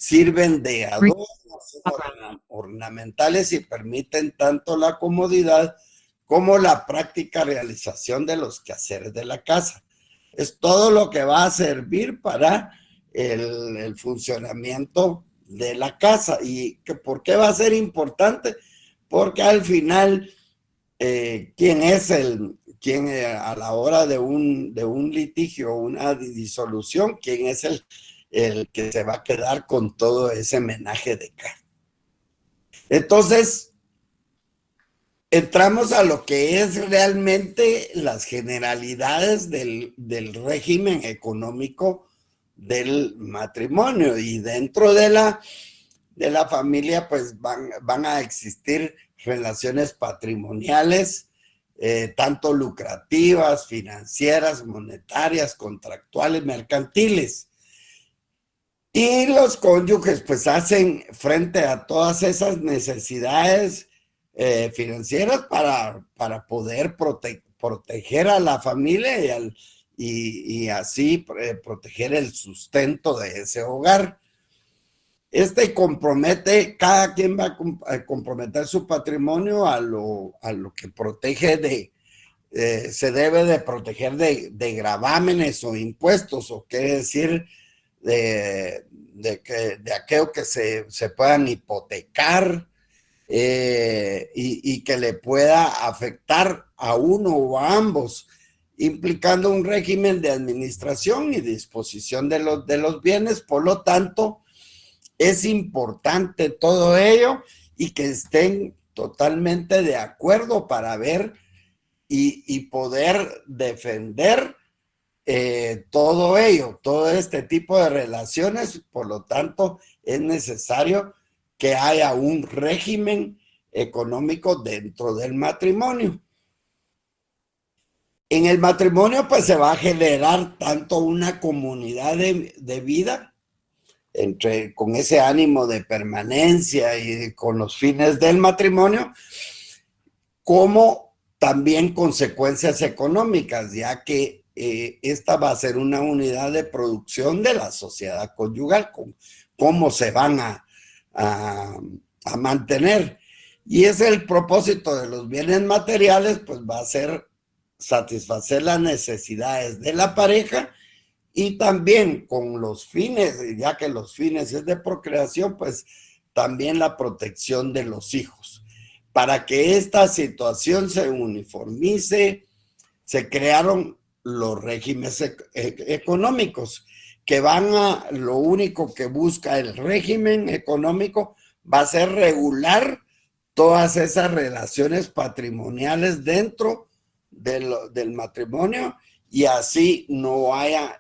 sirven de adornos ornamentales y permiten tanto la comodidad como la práctica realización de los quehaceres de la casa. Es todo lo que va a servir para el funcionamiento de la casa. ¿Y por qué va a ser importante? Porque al final, ¿quién es quién a la hora de un litigio, una disolución, quién es el que se va a quedar con todo ese menaje de casa? Entonces, entramos a lo que es realmente las generalidades del régimen económico del matrimonio, y dentro de la familia pues van a existir relaciones patrimoniales, tanto lucrativas, financieras, monetarias, contractuales, mercantiles. Y los cónyuges pues hacen frente a todas esas necesidades financieras para poder proteger a la familia y así proteger el sustento de ese hogar. Cada quien va a comprometer su patrimonio a lo que protege se debe de proteger de gravámenes o impuestos, o quiere decir de aquello que se puedan hipotecar, y que le pueda afectar a uno o a ambos, implicando un régimen de administración y disposición de los bienes. Por lo tanto, es importante todo ello y que estén totalmente de acuerdo para ver y poder defender todo ello, todo este tipo de relaciones. Por lo tanto, es necesario que haya un régimen económico dentro del matrimonio. En el matrimonio, pues se va a generar tanto una comunidad de vida con ese ánimo de permanencia y con los fines del matrimonio, como también consecuencias económicas, ya que esta va a ser una unidad de producción de la sociedad conyugal, cómo se van a mantener. Y es el propósito de los bienes materiales, pues va a ser satisfacer las necesidades de la pareja, y también con los fines, ya que los fines es de procreación, pues también la protección de los hijos. Para que esta situación se uniformice, se crearon los regímenes económicos, que lo único que busca el régimen económico va a ser regular todas esas relaciones patrimoniales dentro del matrimonio, y así no haya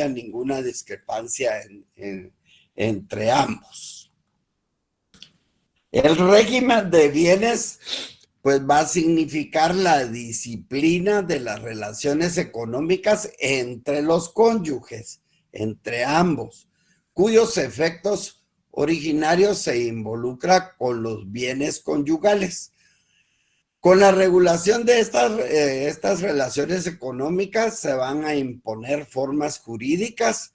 ninguna discrepancia entre ambos. El régimen de bienes pues va a significar la disciplina de las relaciones económicas entre los cónyuges, entre ambos, cuyos efectos originarios se involucra con los bienes conyugales. Con la regulación de estas relaciones económicas se van a imponer formas jurídicas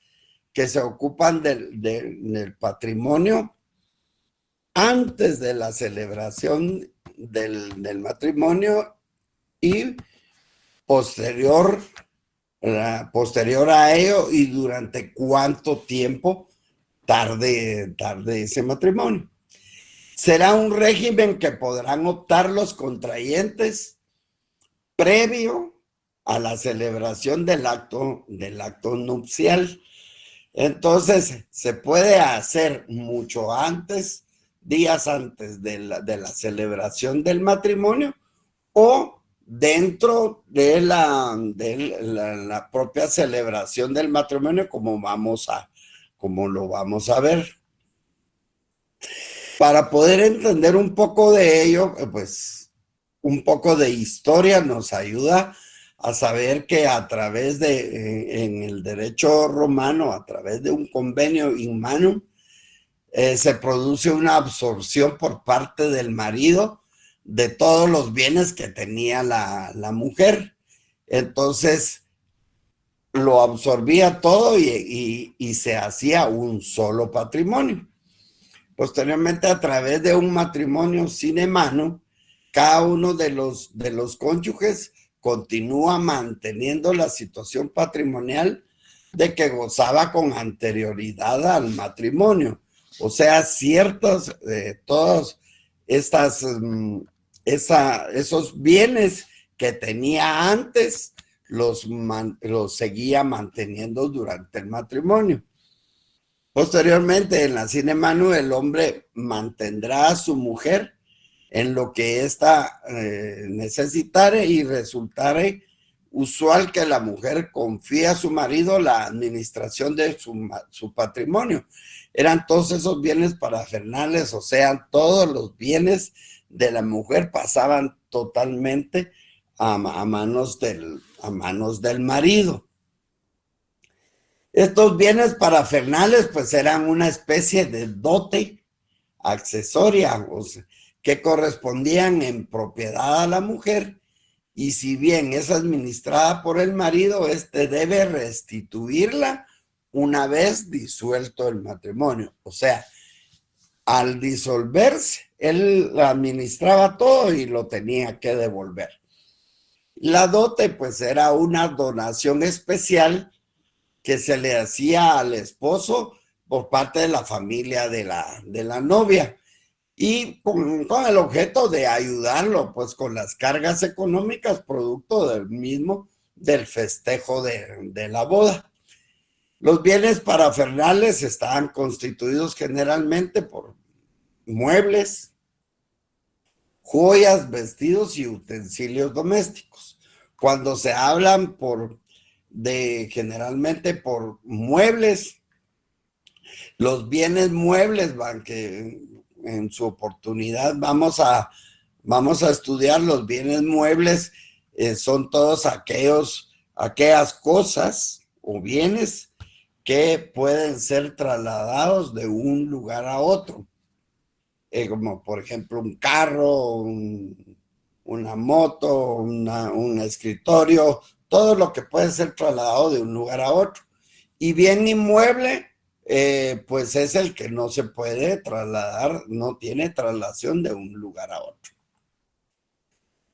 que se ocupan del patrimonio antes de la celebración del matrimonio y posterior a ello, y durante cuánto tiempo tarde ese matrimonio. Será un régimen que podrán optar los contrayentes previo a la celebración del acto nupcial. Entonces, se puede hacer mucho antes, días antes de la celebración del matrimonio, o dentro de la propia celebración del matrimonio, como lo vamos a ver. Para poder entender un poco de ello, pues un poco de historia nos ayuda a saber que a través en el derecho romano, a través de un convenio in manum, se produce una absorción por parte del marido de todos los bienes que tenía la mujer. Entonces, lo absorbía todo y se hacía un solo patrimonio. Posteriormente, a través de un matrimonio sine mano, cada uno de los cónyuges continúa manteniendo la situación patrimonial de que gozaba con anterioridad al matrimonio. O sea, ciertos, todos estas, esos bienes que tenía antes los seguía manteniendo durante el matrimonio. Posteriormente, en la sine manu, el hombre mantendrá a su mujer en lo que ésta necesitare y resultare usual que la mujer confía a su marido la administración de su patrimonio. Eran todos esos bienes parafernales, o sea, todos los bienes de la mujer pasaban totalmente a manos del marido. Estos bienes parafernales pues eran una especie de dote accesoria, o sea, que correspondían en propiedad a la mujer, y si bien es administrada por el marido, este debe restituirla una vez disuelto el matrimonio. O sea, al disolverse, él administraba todo y lo tenía que devolver. La dote pues era una donación especial que se le hacía al esposo por parte de la familia de la novia, y con el objeto de ayudarlo pues con las cargas económicas producto del festejo de la boda. Los bienes parafernales estaban constituidos generalmente por muebles, joyas, vestidos y utensilios domésticos. Cuando se hablan generalmente por muebles, los bienes muebles van que en su oportunidad vamos a estudiar los bienes muebles, son todos aquellas cosas o bienes que pueden ser trasladados de un lugar a otro, como por ejemplo un carro, una moto, un escritorio, todo lo que puede ser trasladado de un lugar a otro. Y bien inmueble, pues es el que no se puede trasladar, no tiene traslación de un lugar a otro.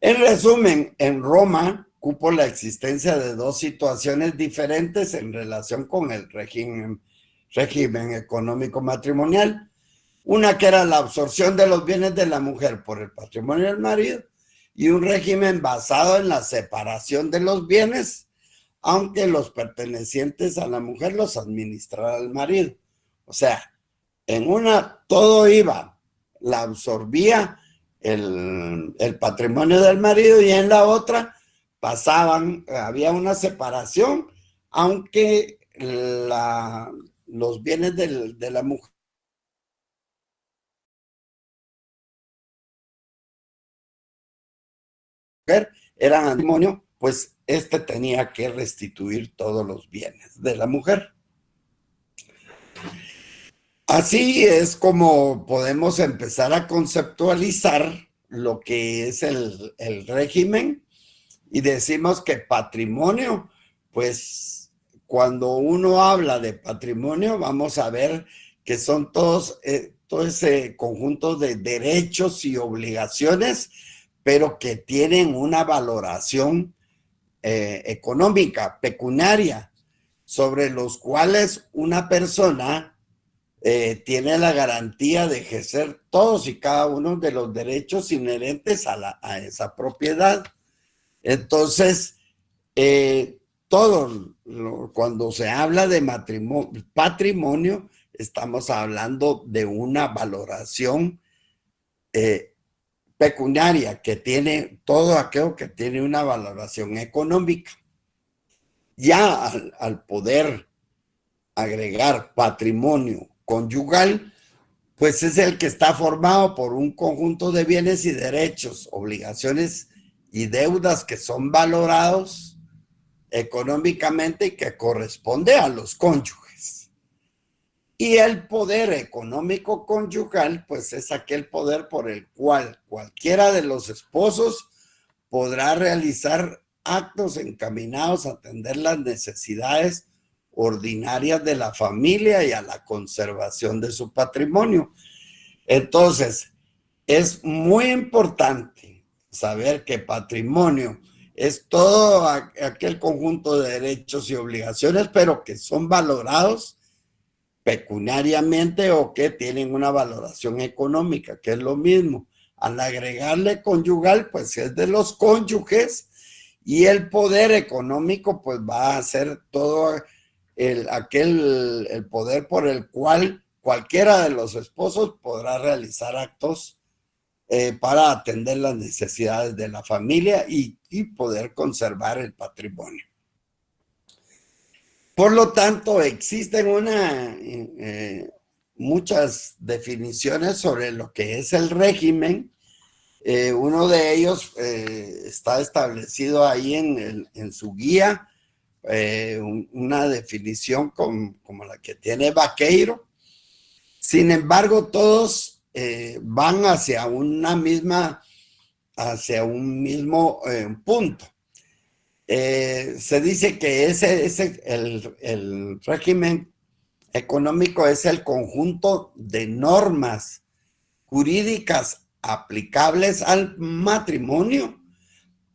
En resumen, en Roma cupo la existencia de dos situaciones diferentes en relación con el régimen económico matrimonial. Una que era la absorción de los bienes de la mujer por el patrimonio del marido, y un régimen basado en la separación de los bienes, aunque los pertenecientes a la mujer los administrara el marido. O sea, en una todo iba, la absorbía el patrimonio del marido, y en la otra había una separación, aunque los bienes de la mujer eran matrimonio, pues este tenía que restituir todos los bienes de la mujer. Así es como podemos empezar a conceptualizar lo que es el régimen, y decimos que patrimonio, pues cuando uno habla de patrimonio, vamos a ver que son todo ese conjunto de derechos y obligaciones, pero que tienen una valoración económica, pecuniaria, sobre los cuales una persona tiene la garantía de ejercer todos y cada uno de los derechos inherentes a esa propiedad. Entonces, cuando se habla de patrimonio, estamos hablando de una valoración pecuniaria, que tiene todo aquello que tiene una valoración económica. Ya al poder agregar patrimonio conyugal, pues es el que está formado por un conjunto de bienes y derechos, obligaciones y deudas que son valorados económicamente y que corresponde a los cónyuges. Y el poder económico conyugal, pues es aquel poder por el cual cualquiera de los esposos podrá realizar actos encaminados a atender las necesidades ordinarias de la familia y a la conservación de su patrimonio. Entonces, es muy importante saber que patrimonio es todo aquel conjunto de derechos y obligaciones, pero que son valorados pecuniariamente o que tienen una valoración económica, que es lo mismo. Al agregarle conyugal, pues es de los cónyuges, y el poder económico, pues va a ser todo el poder por el cual cualquiera de los esposos podrá realizar actos para atender las necesidades de la familia y poder conservar el patrimonio. Por lo tanto, existen muchas definiciones sobre lo que es el régimen. Uno de ellos está establecido ahí en su guía, una definición como la que tiene Vaqueiro. Sin embargo, todos van hacia un mismo punto. Se dice que el régimen económico es el conjunto de normas jurídicas aplicables al matrimonio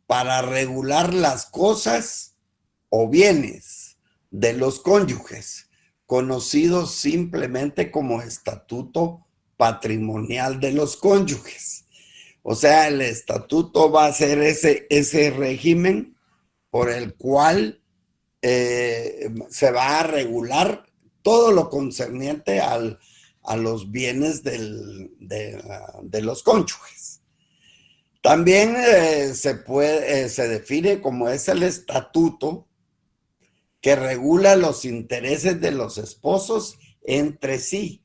para regular las cosas o bienes de los cónyuges, conocidos simplemente como estatuto patrimonial de los cónyuges. O sea, el estatuto va a ser ese régimen por el cual se va a regular todo lo concerniente a los bienes de los cónyuges. También se define como es el estatuto que regula los intereses de los esposos entre sí,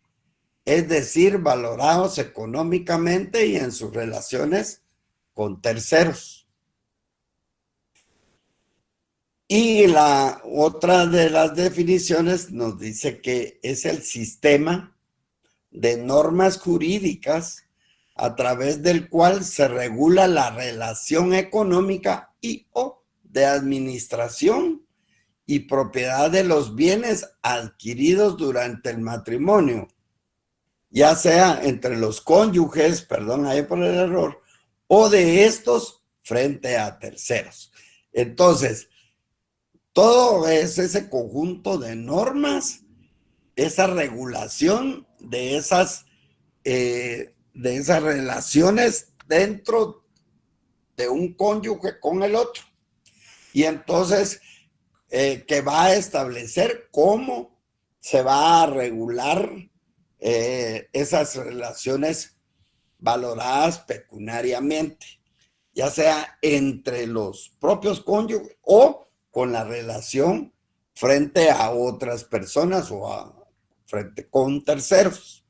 es decir, valorados económicamente y en sus relaciones con terceros. Y la otra de las definiciones nos dice que es el sistema de normas jurídicas a través del cual se regula la relación económica y o de administración y propiedad de los bienes adquiridos durante el matrimonio, ya sea entre los cónyuges, perdón ahí por el error, o de estos frente a terceros. Entonces, todo es ese conjunto de normas, esa regulación de esas relaciones dentro de un cónyuge con el otro. Y entonces, que va a establecer cómo se va a regular esas relaciones valoradas pecuniariamente, ya sea entre los propios cónyuges o con la relación frente a otras personas o frente con terceros.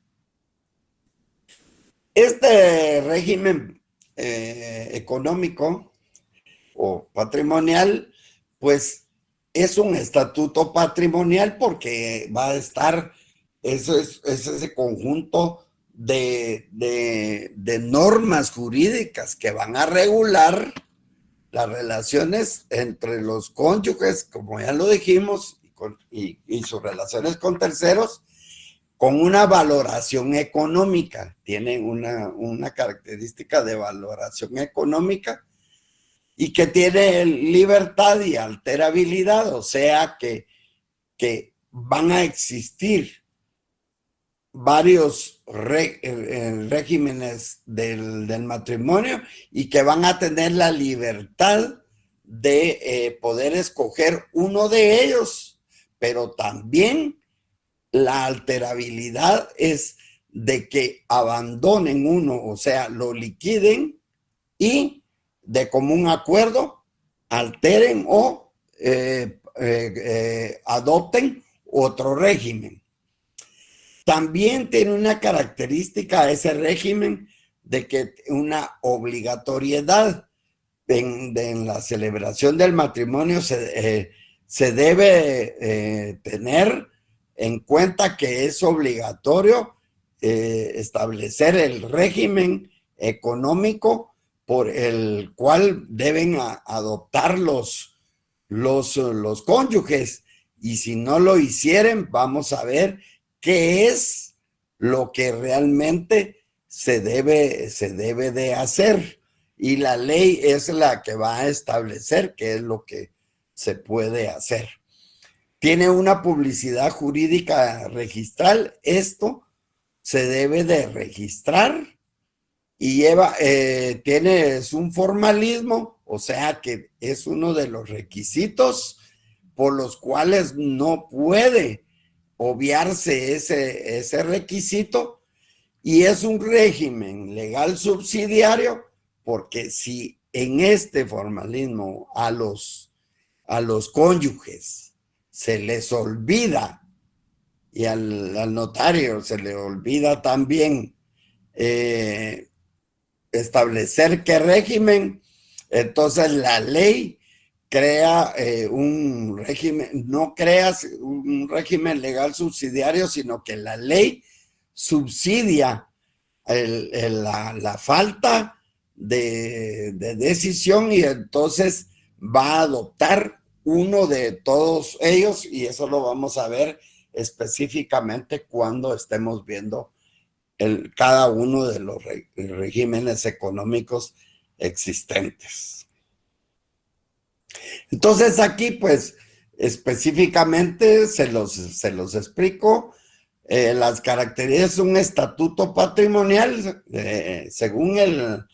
Este régimen económico o patrimonial, pues es un estatuto patrimonial porque va a estar, es ese conjunto de normas jurídicas que van a regular las relaciones entre los cónyuges, como ya lo dijimos, y sus relaciones con terceros, con una valoración económica. Tienen una característica de valoración económica y que tiene libertad y alterabilidad, o sea que van a existir varios regímenes del matrimonio y que van a tener la libertad de poder escoger uno de ellos, pero también la alterabilidad es de que abandonen uno, o sea, lo liquiden y de común acuerdo alteren o adopten otro régimen. También tiene una característica ese régimen de que una obligatoriedad en la celebración del matrimonio se debe tener en cuenta que es obligatorio establecer el régimen económico por el cual deben adoptar los cónyuges. Y si no lo hicieren, vamos a ver qué es lo que realmente se debe de hacer. Y la ley es la que va a establecer qué es lo que se puede hacer. Tiene una publicidad jurídica registral. Esto se debe de registrar y es un formalismo, o sea que es uno de los requisitos por los cuales no puede obviarse ese requisito, y es un régimen legal subsidiario, porque si en este formalismo a los cónyuges se les olvida, y al notario se le olvida también establecer qué régimen, entonces la ley crea un régimen, no crea un régimen legal subsidiario, sino que la ley subsidia la falta de decisión, y entonces va a adoptar uno de todos ellos, y eso lo vamos a ver específicamente cuando estemos viendo cada uno de los regímenes económicos existentes. Entonces aquí pues específicamente se los explico. Las características de un estatuto patrimonial, según el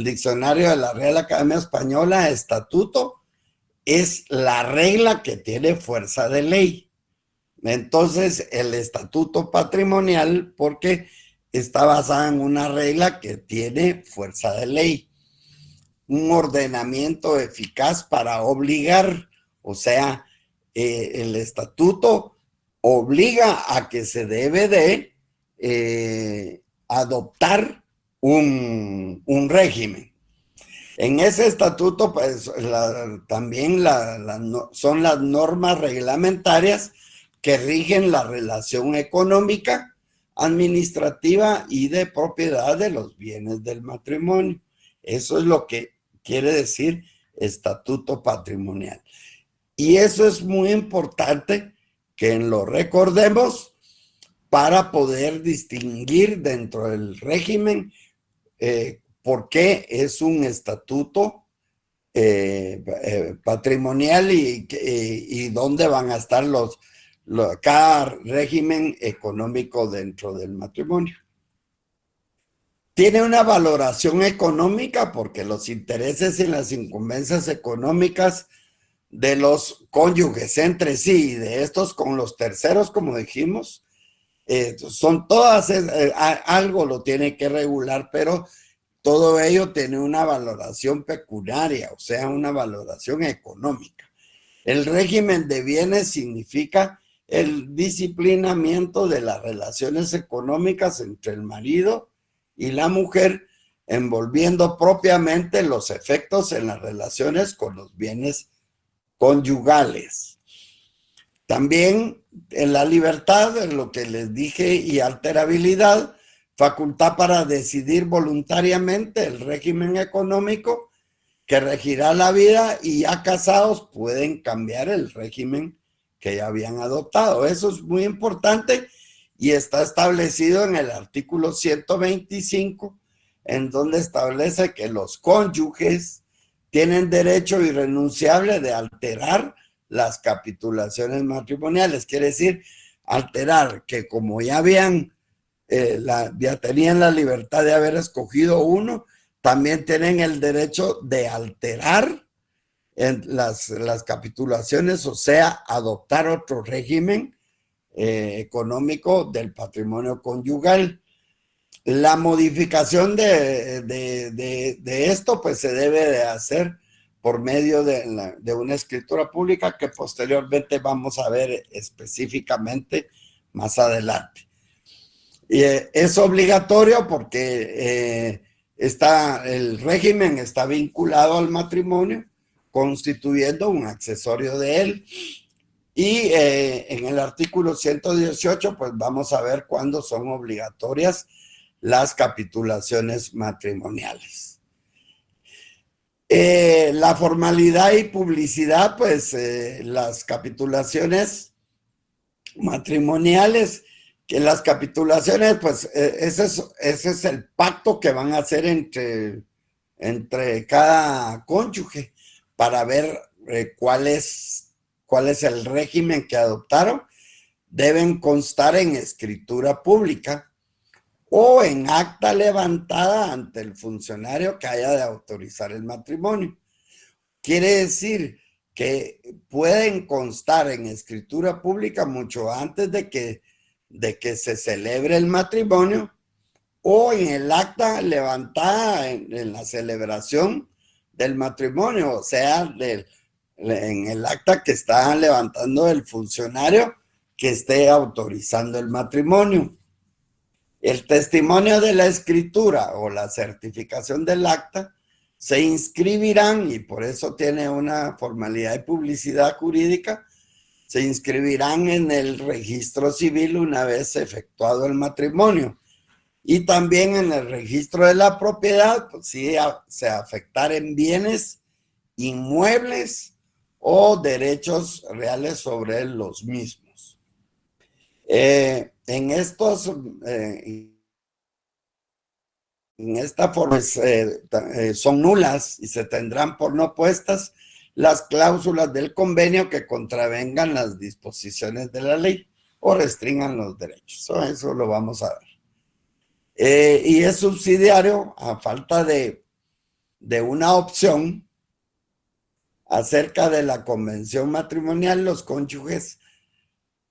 diccionario de la Real Academia Española, estatuto es la regla que tiene fuerza de ley. Entonces el estatuto patrimonial, porque está basada en una regla que tiene fuerza de ley, un ordenamiento eficaz para obligar, o sea, el estatuto obliga a que se debe de adoptar un régimen. En ese estatuto, pues, también son las normas reglamentarias que rigen la relación económica, administrativa y de propiedad de los bienes del matrimonio. Eso es lo que quiere decir estatuto patrimonial. Y eso es muy importante que lo recordemos para poder distinguir dentro del régimen por qué es un estatuto patrimonial y dónde van a estar cada régimen económico dentro del matrimonio. Tiene una valoración económica porque los intereses y las incumbencias económicas de los cónyuges entre sí y de estos con los terceros, como dijimos, son todas, algo lo tiene que regular, pero todo ello tiene una valoración pecuniaria, o sea, una valoración económica. El régimen de bienes significa el disciplinamiento de las relaciones económicas entre el marido y la mujer, envolviendo propiamente los efectos en las relaciones con los bienes conyugales. También en la libertad, en lo que les dije, y alterabilidad, facultad para decidir voluntariamente el régimen económico que regirá la vida, y ya casados pueden cambiar el régimen que ya habían adoptado. Eso es muy importante y está establecido en el artículo 125, en donde establece que los cónyuges tienen derecho irrenunciable de alterar las capitulaciones matrimoniales. Quiere decir, alterar que como ya habían, ya tenían la libertad de haber escogido uno, también tienen el derecho de alterar las capitulaciones, o sea, adoptar otro régimen económico del patrimonio conyugal. La modificación de esto pues se debe de hacer por medio de una escritura pública que posteriormente vamos a ver específicamente más adelante. Es obligatorio porque el régimen está vinculado al matrimonio, constituyendo un accesorio de él. Y en el artículo 118, pues vamos a ver cuándo son obligatorias las capitulaciones matrimoniales. La formalidad y publicidad, pues las capitulaciones matrimoniales, que las capitulaciones, pues ese es el pacto que van a hacer entre cada cónyuge para ver cuál es el régimen que adoptaron. Deben constar en escritura pública o en acta levantada ante el funcionario que haya de autorizar el matrimonio. Quiere decir que pueden constar en escritura pública mucho antes de que se celebre el matrimonio o en el acta levantada en la celebración del matrimonio, o sea, en el acta que está levantando el funcionario que esté autorizando el matrimonio. El testimonio de la escritura o la certificación del acta se inscribirán, y por eso tiene una formalidad de publicidad jurídica, se inscribirán en el registro civil una vez efectuado el matrimonio. Y también en el registro de la propiedad, pues, si se afectaren bienes inmuebles o derechos reales sobre los mismos. En esta forma son nulas y se tendrán por no puestas las cláusulas del convenio que contravengan las disposiciones de la ley o restringan los derechos. Eso lo vamos a ver. Y es subsidiario a falta de una opción acerca de la convención matrimonial. Los cónyuges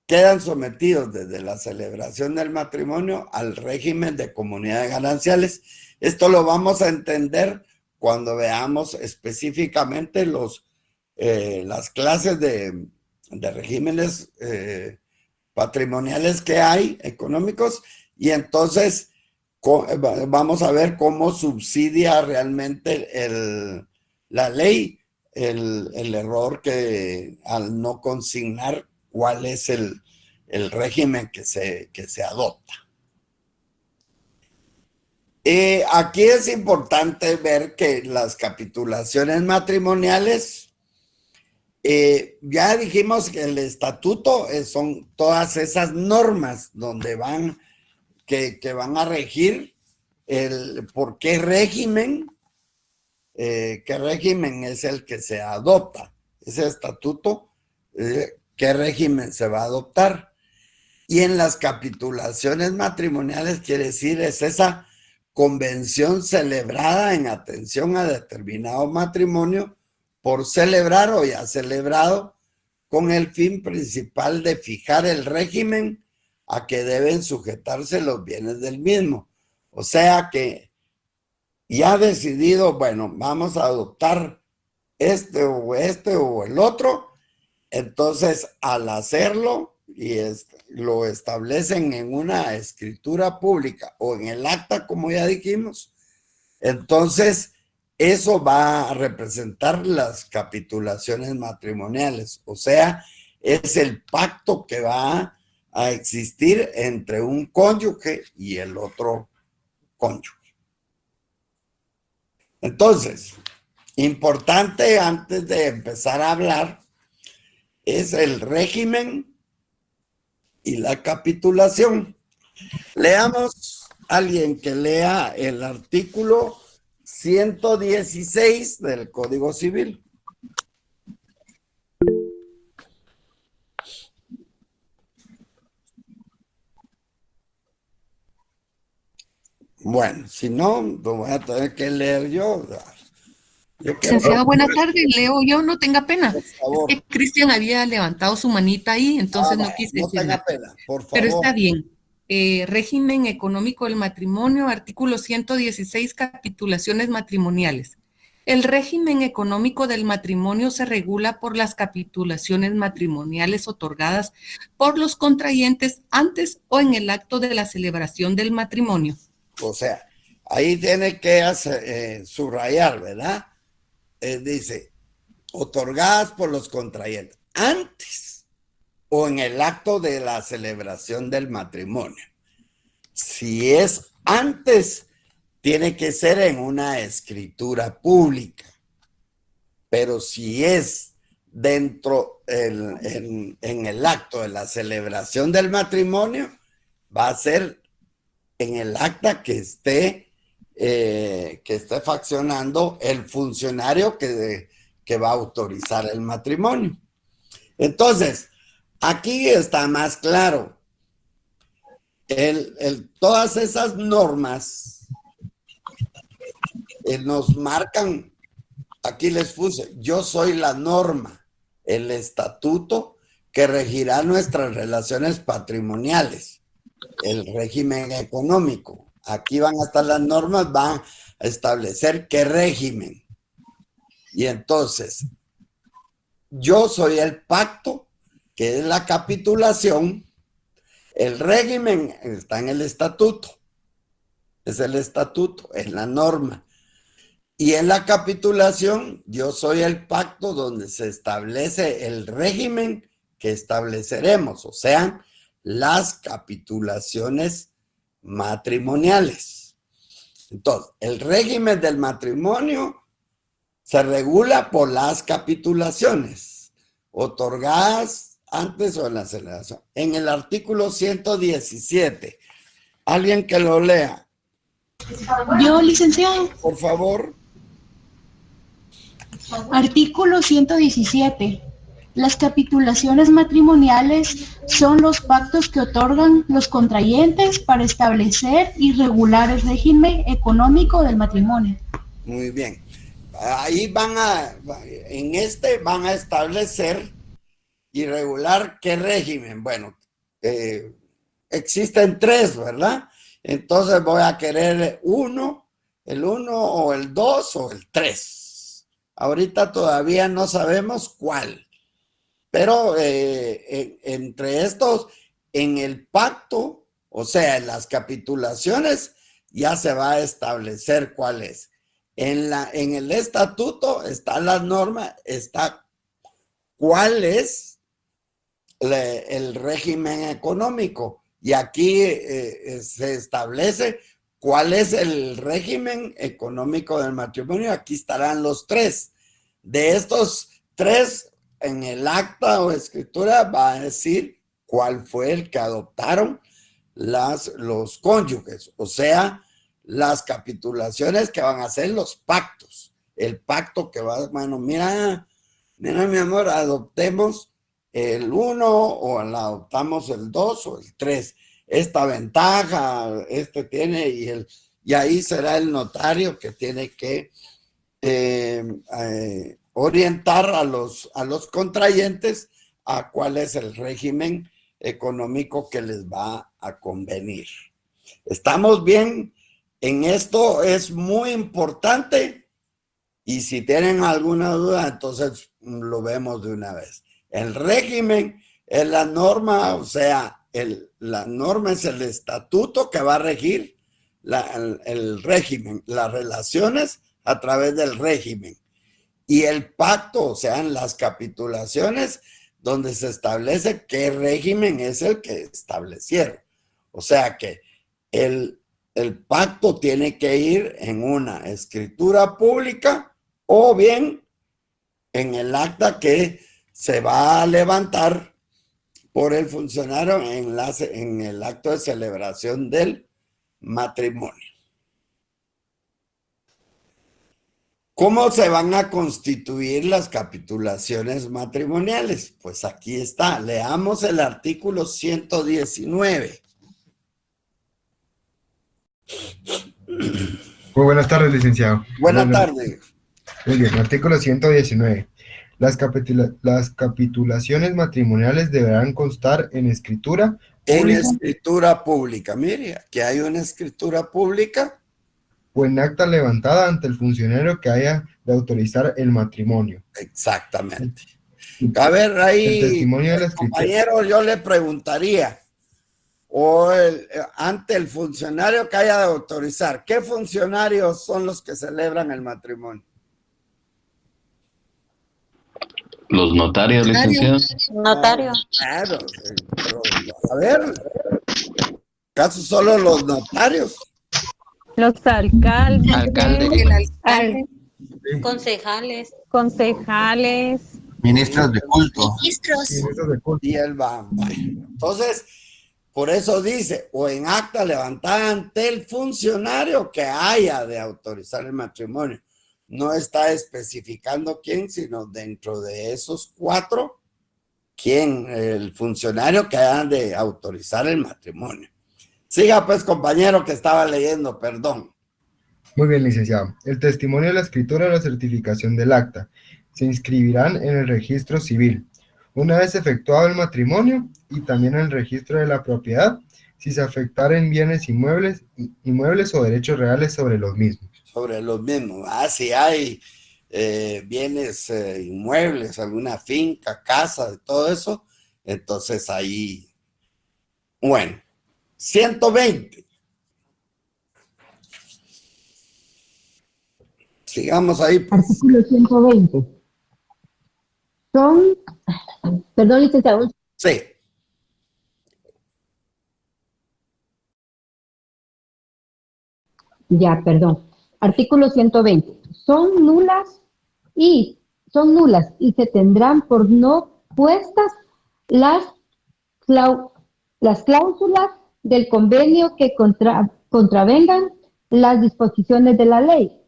quedan sometidos desde la celebración del matrimonio al régimen de comunidades gananciales. Esto lo vamos a entender cuando veamos específicamente las clases de regímenes patrimoniales que hay, económicos, y entonces vamos a ver cómo subsidia realmente la ley el error que al no consignar cuál es el régimen que se adopta. Aquí es importante ver que las capitulaciones matrimoniales, ya dijimos que el estatuto son todas esas normas donde que van a regir por qué régimen es el que se adopta, ese estatuto, qué régimen se va a adoptar. Y en las capitulaciones matrimoniales quiere decir es esa convención celebrada en atención a determinado matrimonio por celebrar o ya celebrado con el fin principal de fijar el régimen a que deben sujetarse los bienes del mismo. O sea que ya ha decidido, bueno, vamos a adoptar este o el otro. Entonces, al hacerlo y lo establecen en una escritura pública o en el acta, como ya dijimos, entonces eso va a representar las capitulaciones matrimoniales. O sea, es el pacto que va a existir entre un cónyuge y el otro cónyuge. Entonces, importante antes de empezar a hablar es el régimen y la capitulación. Leamos alguien que lea el artículo 116 del Código Civil. Bueno, si no, lo voy a tener que leer yo. Licenciado, buenas tardes. Leo yo, no tenga pena. Por favor. Es que Cristian había levantado su manita ahí, entonces no quise no decir tenga nada. pena, por favor. Pero está bien. Régimen económico del matrimonio, artículo 116, capitulaciones matrimoniales. El régimen económico del matrimonio se regula por las capitulaciones matrimoniales otorgadas por los contrayentes antes o en el acto de la celebración del matrimonio. O sea, ahí tiene que subrayar, ¿verdad? Dice, otorgadas por los contrayentes antes o en el acto de la celebración del matrimonio. Si es antes, tiene que ser en una escritura pública. pero si es dentro en el acto de la celebración del matrimonio, va a ser en el acta que esté faccionando el funcionario que va a autorizar el matrimonio. Entonces, aquí está más claro. Todas esas normas nos marcan, aquí les puse, yo soy la norma, el estatuto que regirá nuestras relaciones patrimoniales, el régimen económico. Aquí van a estar las normas, van a establecer qué régimen. Y entonces, yo soy el pacto, que es la capitulación. El régimen está en el estatuto. Es el estatuto, es la norma. Y en la capitulación, yo soy el pacto donde se establece el régimen que estableceremos, o sea, las capitulaciones matrimoniales. Entonces, el régimen del matrimonio se regula por las capitulaciones otorgadas antes o en la celebración. En el artículo 117, alguien que lo lea. Yo, licenciado. Por favor. Artículo 117. Las capitulaciones matrimoniales son los pactos que otorgan los contrayentes para establecer y regular el régimen económico del matrimonio. Muy bien. Ahí van a establecer y regular qué régimen. Bueno, existen tres, ¿verdad? Entonces voy a querer el 1 o el 2 o el 3. Ahorita todavía no sabemos cuál. Pero entre estos, en el pacto, o sea, en las capitulaciones, ya se va a establecer cuál es. En el estatuto está la norma, está cuál es el régimen económico. Y aquí se establece cuál es el régimen económico del matrimonio. Aquí estarán los tres. De estos tres, en el acta o escritura va a decir cuál fue el que adoptaron los cónyuges, o sea, las capitulaciones que van a ser los pactos. El pacto que va, bueno, mira mi amor, adoptemos el 1 o adoptamos el 2 o el 3. Esta ventaja, tiene, y ahí será el notario que tiene que orientar a los contrayentes a cuál es el régimen económico que les va a convenir. ¿Estamos bien? En esto es muy importante y si tienen alguna duda, entonces lo vemos de una vez. El régimen es la norma, o sea, la norma es el estatuto que va a regir el régimen, las relaciones a través del régimen. Y el pacto, o sea, en las capitulaciones, donde se establece qué régimen es el que establecieron. O sea que el pacto tiene que ir en una escritura pública o bien en el acta que se va a levantar por el funcionario en el acto de celebración del matrimonio. ¿Cómo se van a constituir las capitulaciones matrimoniales? Pues aquí está, leamos el artículo 119. Muy buenas tardes, licenciado. Buenas tardes. Muy bien, artículo 119. Las capitulaciones matrimoniales deberán constar en escritura pública. En escritura pública. Mire, aquí hay una escritura pública. O en acta levantada ante el funcionario que haya de autorizar el matrimonio. Exactamente. A ver, ahí, el testimonio de la compañero, yo le preguntaría, ante el funcionario que haya de autorizar, ¿qué funcionarios son los que celebran el matrimonio? Los notarios, licenciado. Notarios. Claro, a ver, ¿acaso solo los notarios? Los alcaldes. El alcalde. Sí. Concejales. Concejales. Ministros de culto. Registros. Ministros de culto. Y él va. Entonces, por eso dice, o en acta levantada ante el funcionario que haya de autorizar el matrimonio. No está especificando quién, sino dentro de esos 4, quién, el funcionario que haya de autorizar el matrimonio. Siga pues, compañero, que estaba leyendo, perdón. Muy bien, licenciado. El testimonio de la escritura o la certificación del acta se inscribirán en el registro civil una vez efectuado el matrimonio y también en el registro de la propiedad si se afectaren bienes inmuebles o derechos reales sobre los mismos. Sobre los mismos. Si hay bienes inmuebles, alguna finca, casa, todo eso, entonces ahí, bueno, 120. Sigamos ahí, pues. Artículo 120. Perdón, licenciado. Sí. Ya, perdón. Artículo 120. Son nulas y se tendrán por no puestas las cláusulas del convenio que contravengan las disposiciones de la ley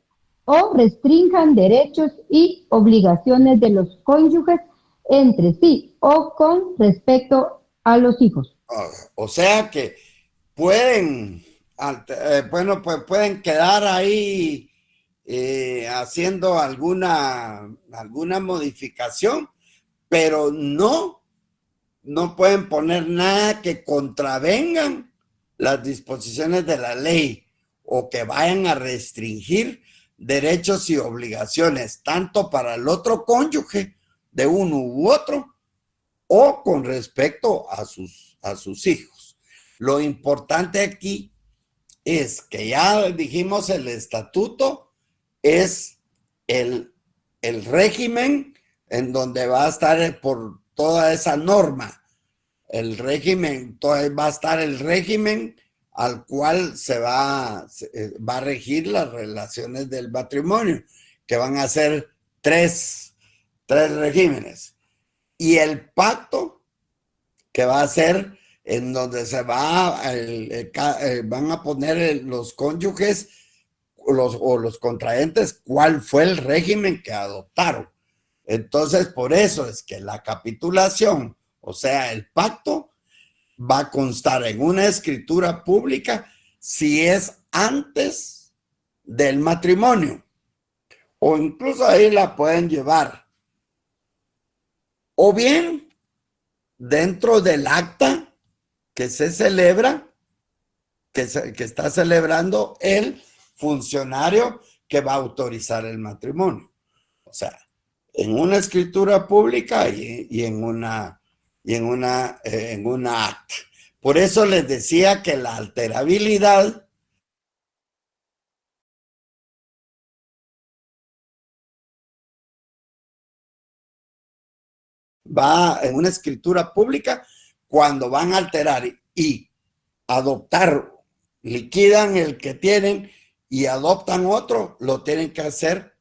o restrinjan derechos y obligaciones de los cónyuges entre sí o con respecto a los hijos. O sea que pueden, pues pueden quedar ahí haciendo alguna modificación, pero no pueden poner nada que contravengan las disposiciones de la ley o que vayan a restringir derechos y obligaciones, tanto para el otro cónyuge de uno u otro o con respecto a sus hijos. Lo importante aquí es que ya dijimos el estatuto es el régimen en donde va a estar por toda esa norma. El régimen, va a estar el régimen al cual se va a regir las relaciones del matrimonio, que van a ser tres regímenes. Y el pacto, que va a ser en donde se van a poner los cónyuges o los contrayentes, cuál fue el régimen que adoptaron. Entonces, por eso es que la capitulación, o sea, el pacto, va a constar en una escritura pública si es antes del matrimonio, o incluso ahí la pueden llevar, o bien dentro del acta que se celebra, que está celebrando el funcionario que va a autorizar el matrimonio. O sea, en una escritura pública y en una acta. Por eso les decía que la alterabilidad va en una escritura pública cuando van a alterar y adoptar, liquidan el que tienen y adoptan otro, lo tienen que hacer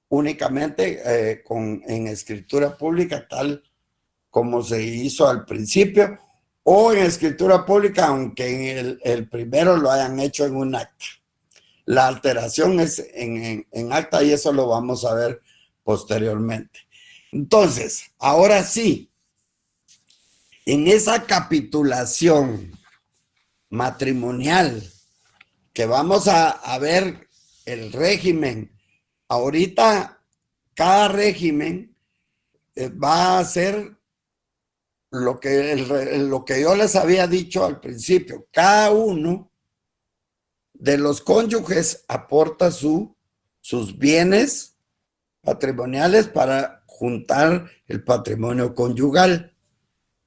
únicamente en escritura pública, tal como se hizo al principio, o en escritura pública, aunque en el primero lo hayan hecho en un acta. La alteración es en acta y eso lo vamos a ver posteriormente. Entonces, ahora sí, en esa capitulación matrimonial que vamos a ver el régimen, ahorita cada régimen va a ser lo que yo les había dicho al principio. Cada uno de los cónyuges aporta sus bienes patrimoniales para juntar el patrimonio conyugal.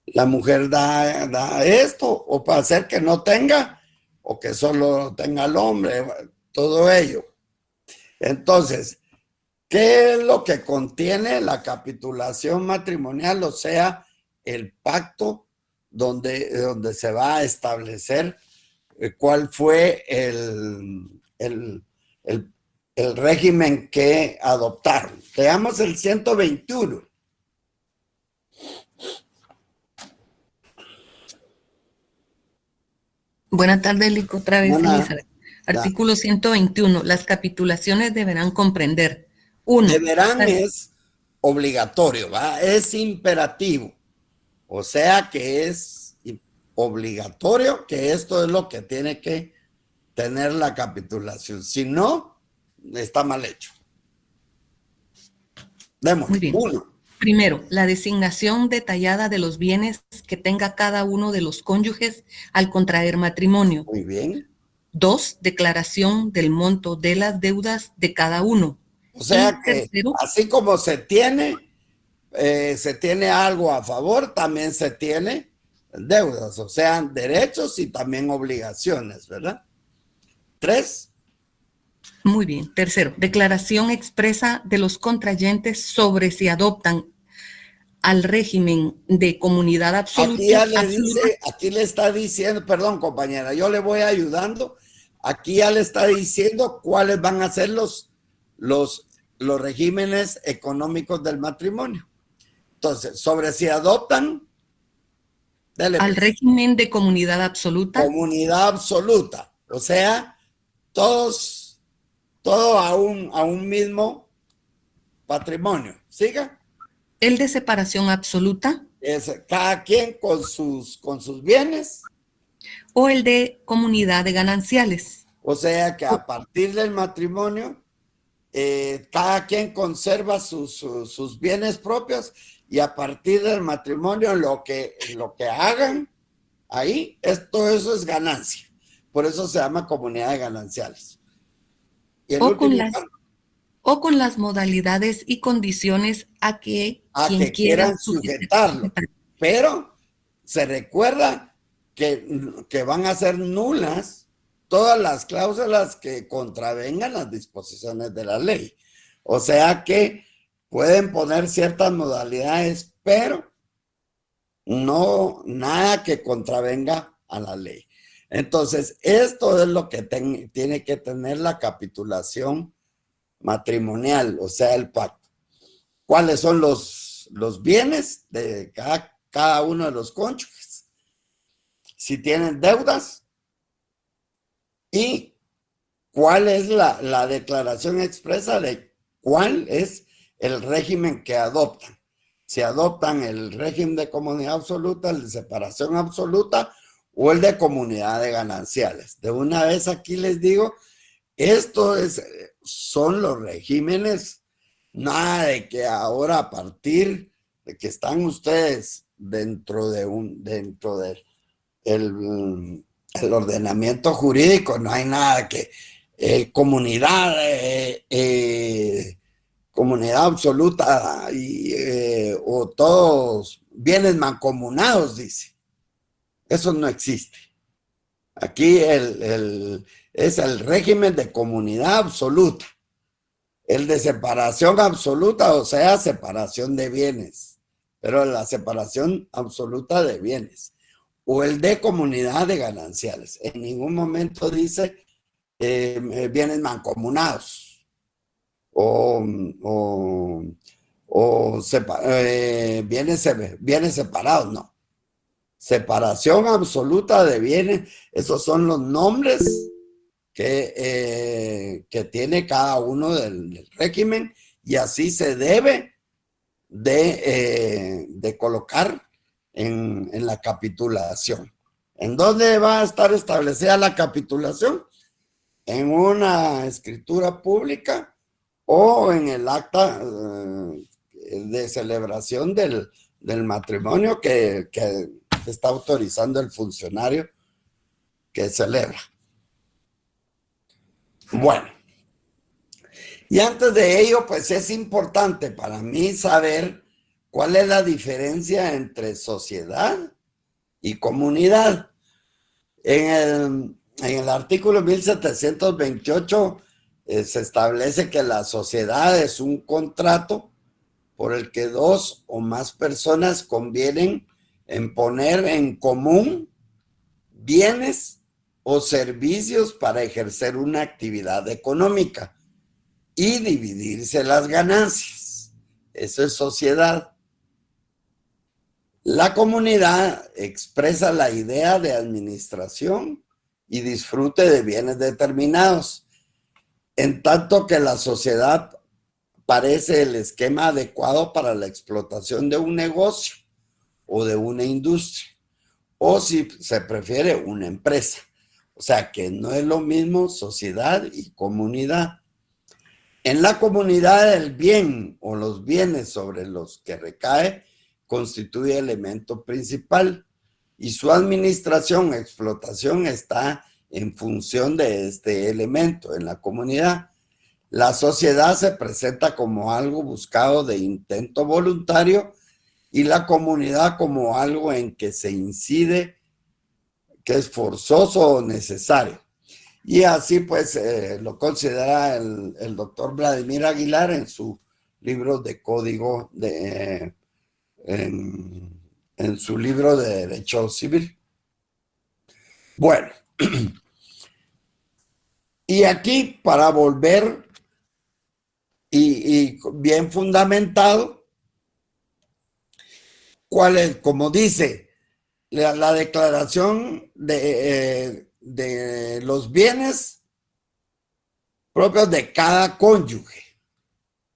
La mujer da esto, o para hacer que no tenga, o que solo tenga el hombre, todo ello. Entonces, ¿qué es lo que contiene la capitulación matrimonial? O sea, el pacto donde se va a establecer cuál fue el régimen que adoptaron. Veamos el 121. Buenas tardes, Lico, otra vez, Buena. Elizabeth. Artículo 121. Las capitulaciones deberán comprender. 1. Deberán es obligatorio, ¿va? Es imperativo. O sea que es obligatorio que esto es lo que tiene que tener la capitulación. Si no, está mal hecho. Demos. Muy bien. 1. Primero, la designación detallada de los bienes que tenga cada uno de los cónyuges al contraer matrimonio. Muy bien. 2, declaración del monto de las deudas de cada uno. O sea Y que tercero, así como se tiene algo a favor, también se tiene deudas, o sea, derechos y también obligaciones, ¿verdad? 3. muy bien. Tercero, declaración expresa de los contrayentes sobre si adoptan al régimen de comunidad absoluta. Aquí ya le dice, aquí le está diciendo, perdón compañera, yo le voy ayudando, aquí ya le está diciendo cuáles van a ser los regímenes económicos del matrimonio. Entonces, sobre si adoptan, dale, al régimen de comunidad absoluta. Comunidad absoluta, o sea, todo a un mismo patrimonio. ¿Siga? El de separación absoluta. Es cada quien con sus bienes. O el de comunidad de gananciales. O sea que a partir del matrimonio, cada quien conserva sus bienes propios y a partir del matrimonio lo que hagan ahí, todo eso es ganancia. Por eso se llama comunidad de gananciales. Y O con las modalidades y condiciones a que quien quieran sujetarlo. Pero se recuerda que van a ser nulas todas las cláusulas que contravengan las disposiciones de la ley. O sea que pueden poner ciertas modalidades, pero no nada que contravenga a la ley. Entonces, esto es lo que tiene que tener la capitulación matrimonial, o sea, el pacto. ¿Cuáles son los bienes de cada uno de los cónyuges? Si tienen deudas y cuál es la declaración expresa de cuál es el régimen que adoptan. Si adoptan el régimen de comunidad absoluta, el de separación absoluta o el de comunidad de gananciales. De una vez aquí les digo, son los regímenes, nada de que ahora a partir de que están ustedes dentro del ordenamiento jurídico, no hay nada que comunidad absoluta o todos bienes mancomunados, dice. Eso no existe. Aquí es el régimen de comunidad absoluta. El de separación absoluta, o sea, separación de bienes. Pero la separación absoluta de bienes. O el de comunidad de gananciales. En ningún momento dice bienes mancomunados. Bienes separados, no. Separación absoluta de bienes, esos son los nombres que tiene cada uno del régimen y así se debe de colocar en la capitulación. ¿En dónde va a estar establecida la capitulación? En una escritura pública o en el acta de celebración del matrimonio que está autorizando el funcionario que celebra. Bueno, y antes de ello, pues es importante para mí saber cuál es la diferencia entre sociedad y comunidad. En el artículo 1728 se establece que la sociedad es un contrato por el que dos o más personas convienen en poner en común bienes o servicios para ejercer una actividad económica. y dividirse las ganancias. Eso es sociedad. La comunidad expresa la idea de administración y disfrute de bienes determinados, en tanto que la sociedad parece el esquema adecuado para la explotación de un negocio o de una industria, o si se prefiere una empresa. O sea que no es lo mismo sociedad y comunidad. En la comunidad el bien o los bienes sobre los que recae constituye elemento principal y su administración o explotación está en función de este elemento en la comunidad. La sociedad se presenta como algo buscado de intento voluntario y la comunidad como algo en que se incide, que es forzoso o necesario. Y así pues lo considera el doctor Vladimir Aguilar en su libro de código, en su libro de Derecho Civil. Bueno, y aquí para volver y bien fundamentado, ¿cuál es? Como dice la declaración de los bienes propios de cada cónyuge.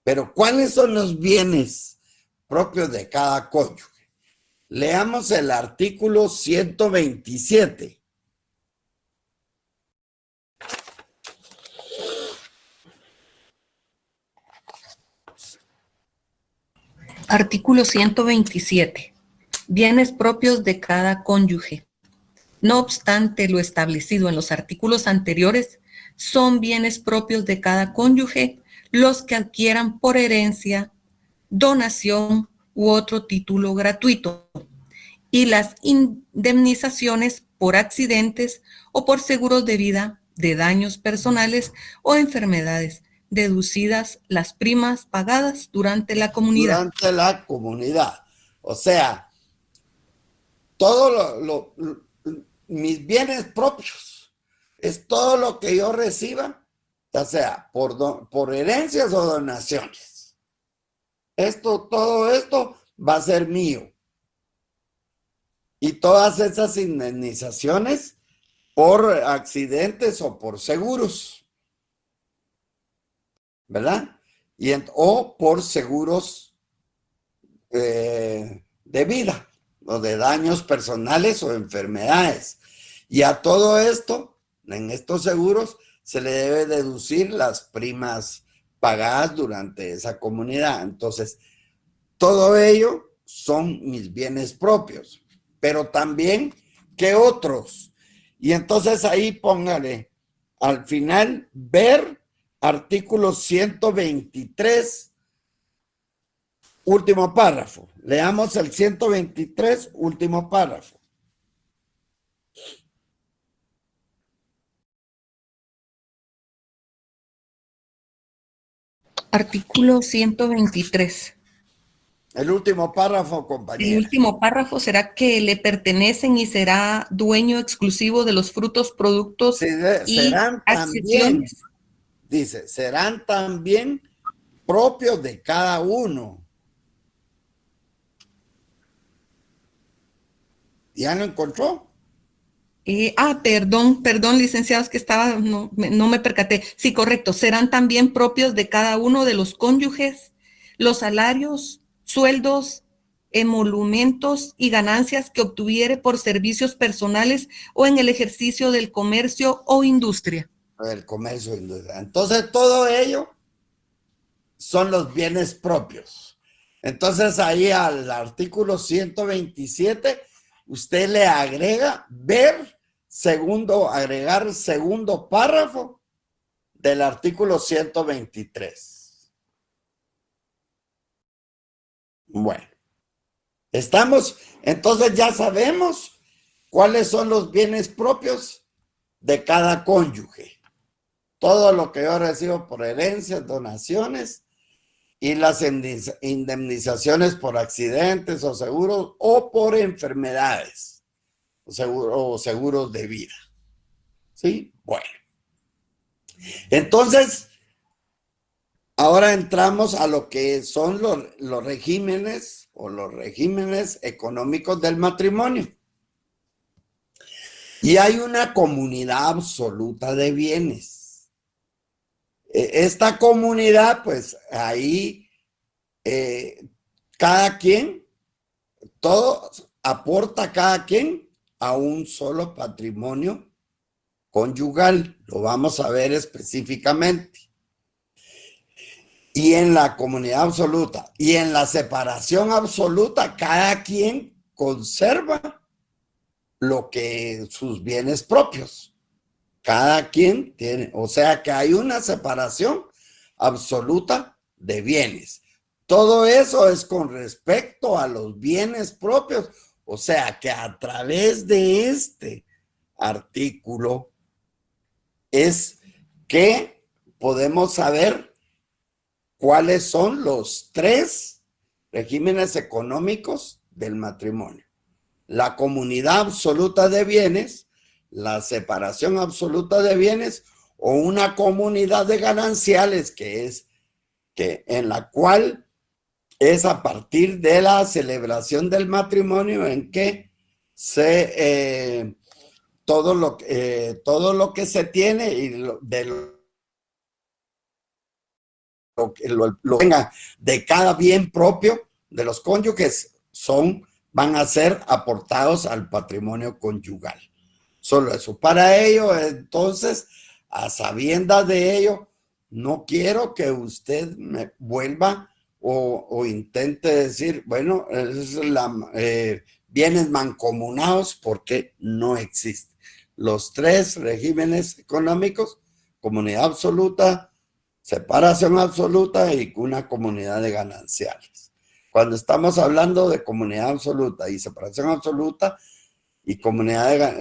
Pero ¿cuáles son los bienes propios de cada cónyuge? Leamos el artículo 127. Artículo 127. Bienes propios de cada cónyuge. No obstante lo establecido en los artículos anteriores, son bienes propios de cada cónyuge los que adquieran por herencia, donación u otro título gratuito, y las indemnizaciones por accidentes o por seguros de vida, de daños personales o enfermedades, deducidas las primas pagadas durante la comunidad. Durante la comunidad. O sea, todo mis bienes propios es todo lo que yo reciba, ya sea por herencias o donaciones. Todo esto va a ser mío. Y todas esas indemnizaciones por accidentes o por seguros, ¿verdad? O por seguros de vida o de daños personales o enfermedades. Y a todo esto, en estos seguros, se le debe deducir las primas pagadas durante esa comunidad. Entonces, todo ello son mis bienes propios, pero también, ¿qué otros? Y entonces ahí póngale al final ver artículo 123, último párrafo. Leamos el 123, último párrafo. Artículo 123. El último párrafo, compañera. El último párrafo será que le pertenecen y será dueño exclusivo de los frutos, productos y serán también, accesiones. dice, serán también propios de cada uno. ¿Ya lo encontró? Perdón, licenciados, que no me percaté. Sí, correcto. Serán también propios de cada uno de los cónyuges los salarios, sueldos, emolumentos y ganancias que obtuviere por servicios personales o en el ejercicio del comercio o industria. El comercio e industria. Entonces, todo ello son los bienes propios. Entonces, ahí al artículo 127, usted le agrega agregar segundo párrafo del artículo 123. Bueno, entonces ya sabemos cuáles son los bienes propios de cada cónyuge. Todo lo que yo recibo por herencias, donaciones y las indemnizaciones por accidentes o seguros o por enfermedades o seguros de vida. ¿Sí? Bueno. Entonces, Ahora entramos a lo que son los regímenes o los regímenes económicos del matrimonio. Y hay una comunidad absoluta de bienes. Esta comunidad, pues ahí cada quien, todo aporta cada quien a un solo patrimonio conyugal. Lo vamos a ver específicamente. Y en la comunidad absoluta y en la separación absoluta, cada quien conserva sus bienes propios. Cada quien tiene, o sea que hay una separación absoluta de bienes. Todo eso es con respecto a los bienes propios. O sea que a través de este artículo es que podemos saber cuáles son los 3 regímenes económicos del matrimonio: la comunidad absoluta de bienes, la separación absoluta de bienes o una comunidad de gananciales, en la cual es a partir de la celebración del matrimonio en que todo lo que se tiene y lo venga de cada bien propio de los cónyuges van a ser aportados al patrimonio conyugal. Solo eso. Para ello, entonces, a sabiendas de ello, no quiero que usted me vuelva o intente decir, bueno, bienes mancomunados, porque no existe. Los 3 regímenes económicos: comunidad absoluta, separación absoluta y una comunidad de gananciales. Cuando estamos hablando de comunidad absoluta y separación absoluta y comunidad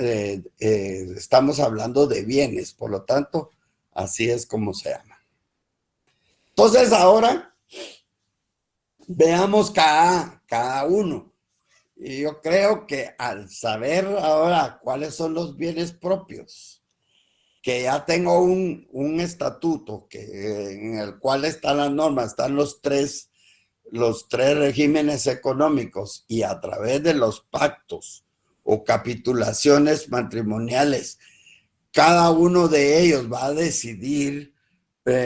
estamos hablando de bienes, por lo tanto, así es como se llama. Entonces ahora veamos cada uno. Y yo creo que al saber ahora cuáles son los bienes propios, que ya tengo un estatuto en el cual están las normas, están los tres regímenes económicos, y a través de los pactos o capitulaciones matrimoniales, cada uno de ellos va a decidir,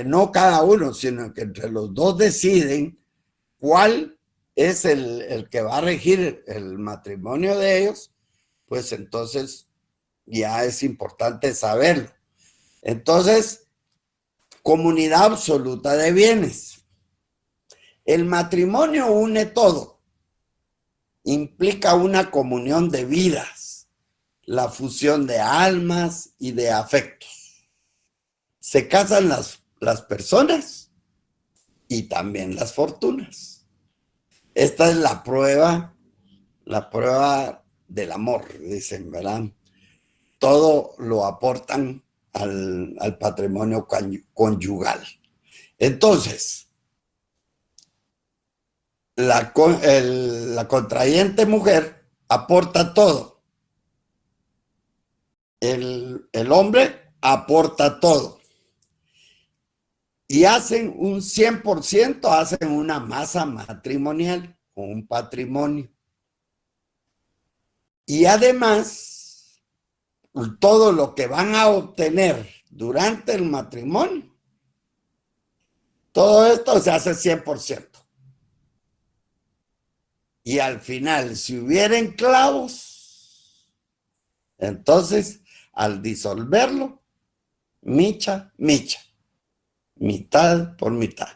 no cada uno, sino que entre los dos deciden cuál es el que va a regir el matrimonio de ellos. Pues entonces ya es importante saberlo. Entonces, comunidad absoluta de bienes. El matrimonio une todo. Implica una comunión de vidas, la fusión de almas y de afectos. Se casan las personas y también las fortunas. Esta es la prueba del amor, dicen, ¿verdad? Todo lo aportan al patrimonio conyugal. Entonces, la contrayente mujer aporta todo. El hombre aporta todo. Y hacen un 100%, hacen una masa matrimonial, un patrimonio. Y además, todo lo que van a obtener durante el matrimonio, todo esto se hace 100%. Y al final, si hubiera clavos, entonces, al disolverlo, micha, mitad por mitad.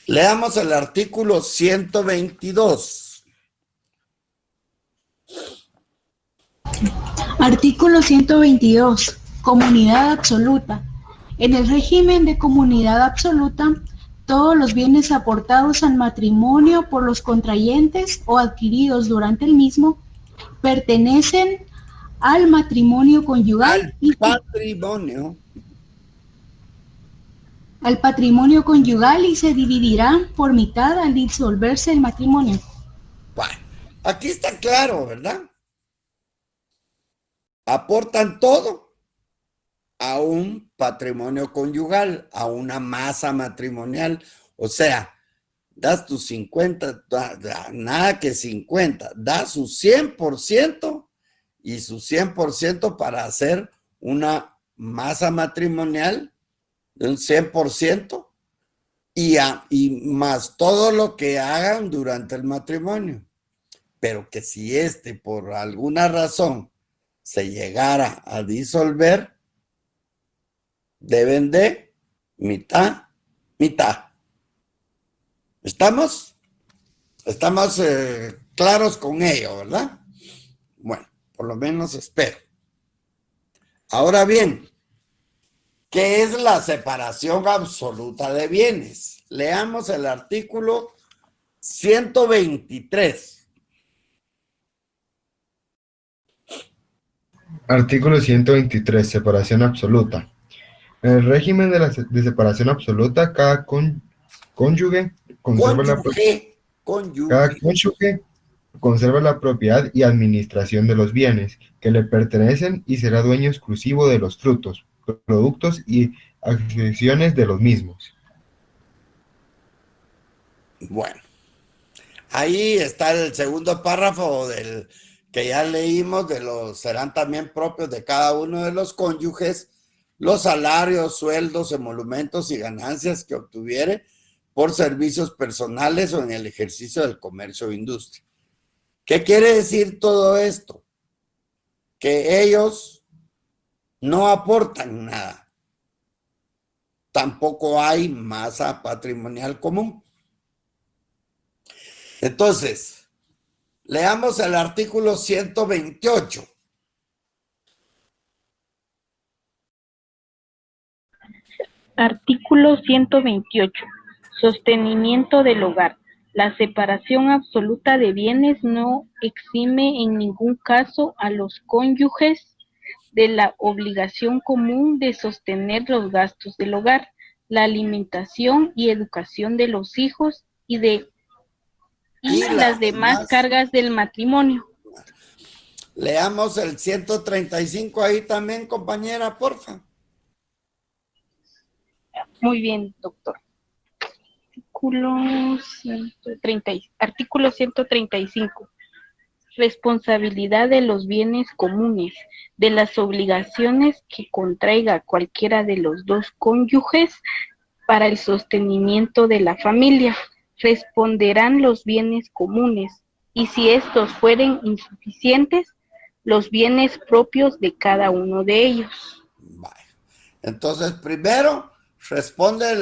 Leamos el artículo 122. Artículo 122. Comunidad absoluta. En el régimen de comunidad absoluta, todos los bienes aportados al matrimonio por los contrayentes o adquiridos durante el mismo pertenecen al matrimonio conyugal al patrimonio conyugal y se dividirán por mitad al disolverse el matrimonio. Bueno, aquí está claro, ¿verdad? Aportan todo a un patrimonio conyugal, a una masa matrimonial. O sea, das tus 50, nada que 50, da su 100% y su 100% para hacer una masa matrimonial de un 100% y más todo lo que hagan durante el matrimonio. Pero que si por alguna razón se llegara a disolver, deben de mitad, mitad. ¿Estamos? Estamos claros con ello, ¿verdad? Bueno, por lo menos espero. Ahora bien, ¿qué es la separación absoluta de bienes? Leamos el artículo 123. Artículo 123. Separación absoluta. En el régimen de separación absoluta, cada cónyuge conserva cada cónyuge conserva la propiedad y administración de los bienes que le pertenecen y será dueño exclusivo de los frutos, productos y acciones de los mismos. Bueno, ahí está el segundo párrafo del que ya leímos, serán también propios de cada uno de los cónyuges los salarios, sueldos, emolumentos y ganancias que obtuviere por servicios personales o en el ejercicio del comercio o industria. ¿Qué quiere decir todo esto? Que ellos no aportan nada. Tampoco hay masa patrimonial común. Entonces, leamos el artículo 128. Artículo 128. Sostenimiento del hogar. La separación absoluta de bienes no exime en ningún caso a los cónyuges de la obligación común de sostener los gastos del hogar, la alimentación y educación de los hijos y las demás cargas del matrimonio. Leamos el 135 ahí también, compañera, porfa. Muy bien, doctor. Artículo 135. Responsabilidad de los bienes comunes, de las obligaciones que contraiga cualquiera de los dos cónyuges para el sostenimiento de la familia. Responderán los bienes comunes, y si estos fueren insuficientes, los bienes propios de cada uno de ellos. Vale. Entonces, primero responde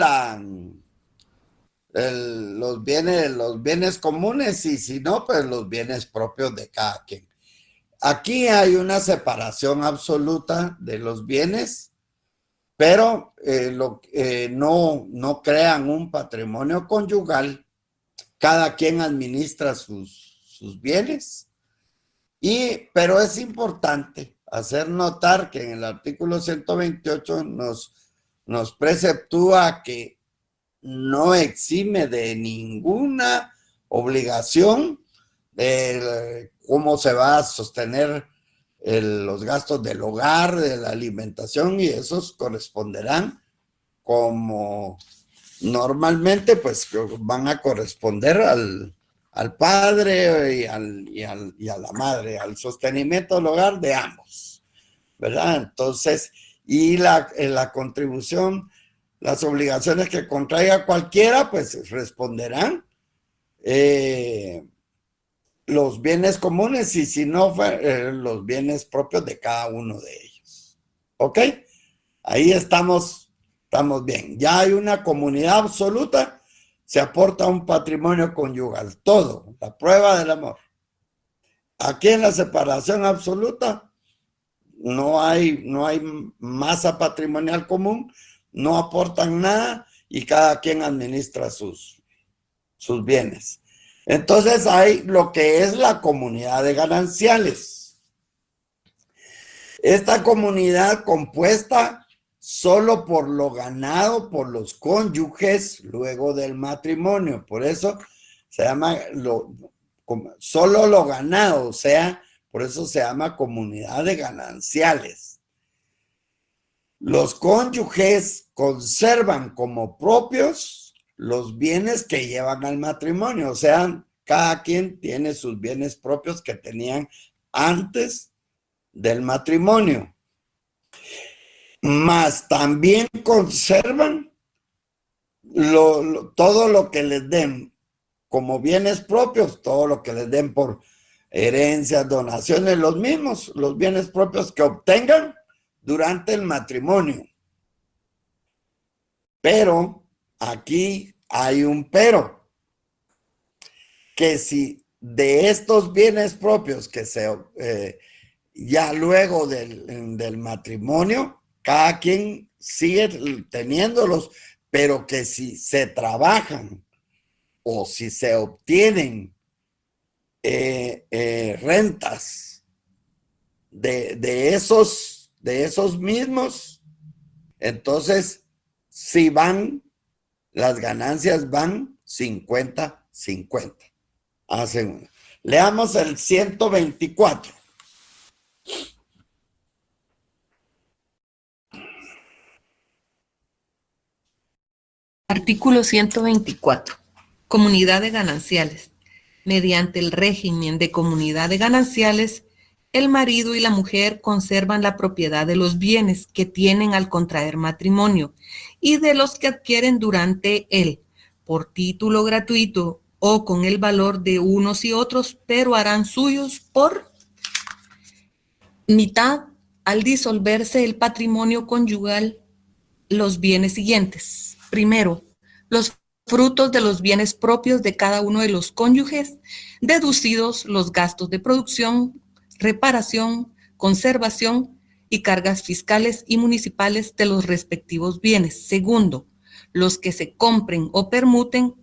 los bienes comunes, y si no, pues los bienes propios de cada quien. Aquí hay una separación absoluta de los bienes, pero no crean un patrimonio conyugal. Cada quien administra sus bienes, pero es importante hacer notar que en el artículo 128 nos preceptúa que no exime de ninguna obligación de cómo se va a sostener los gastos del hogar, de la alimentación, y esos corresponderán como normalmente, pues van a corresponder al padre y a la madre, al sostenimiento del hogar de ambos, ¿verdad? Entonces, y la contribución, las obligaciones que contraiga cualquiera, pues responderán los bienes comunes, y si no, los bienes propios de cada uno de ellos. ¿Ok? Ahí estamos bien. Ya hay una comunidad absoluta, se aporta un patrimonio conyugal, todo, la prueba del amor. Aquí en la separación absoluta no hay masa patrimonial común, no aportan nada y cada quien administra sus bienes. Entonces hay lo que es la comunidad de gananciales. Esta comunidad compuesta solo por lo ganado por los cónyuges luego del matrimonio. Por eso se llama solo lo ganado, o sea, por eso se llama comunidad de gananciales. Los cónyuges conservan como propios los bienes que llevan al matrimonio, o sea, cada quien tiene sus bienes propios que tenían antes del matrimonio, mas también conservan todo lo que les den como bienes propios, todo lo que les den por herencias, donaciones, los bienes propios que obtengan durante el matrimonio. Pero aquí hay un pero, que si de estos bienes propios que ya luego del matrimonio, cada quien sigue teniéndolos, pero que si se trabajan o si se obtienen rentas de esos mismos, entonces si las ganancias van 50-50. Leamos el 124. Artículo 124. Comunidad de gananciales. Mediante el régimen de comunidad de gananciales, el marido y la mujer conservan la propiedad de los bienes que tienen al contraer matrimonio y de los que adquieren durante él, por título gratuito o con el valor de unos y otros, pero harán suyos por mitad al disolverse el patrimonio conyugal los bienes siguientes. Primero, los frutos de los bienes propios de cada uno de los cónyuges, deducidos los gastos de producción, reparación, conservación y cargas fiscales y municipales de los respectivos bienes. Segundo, los que se compren o permuten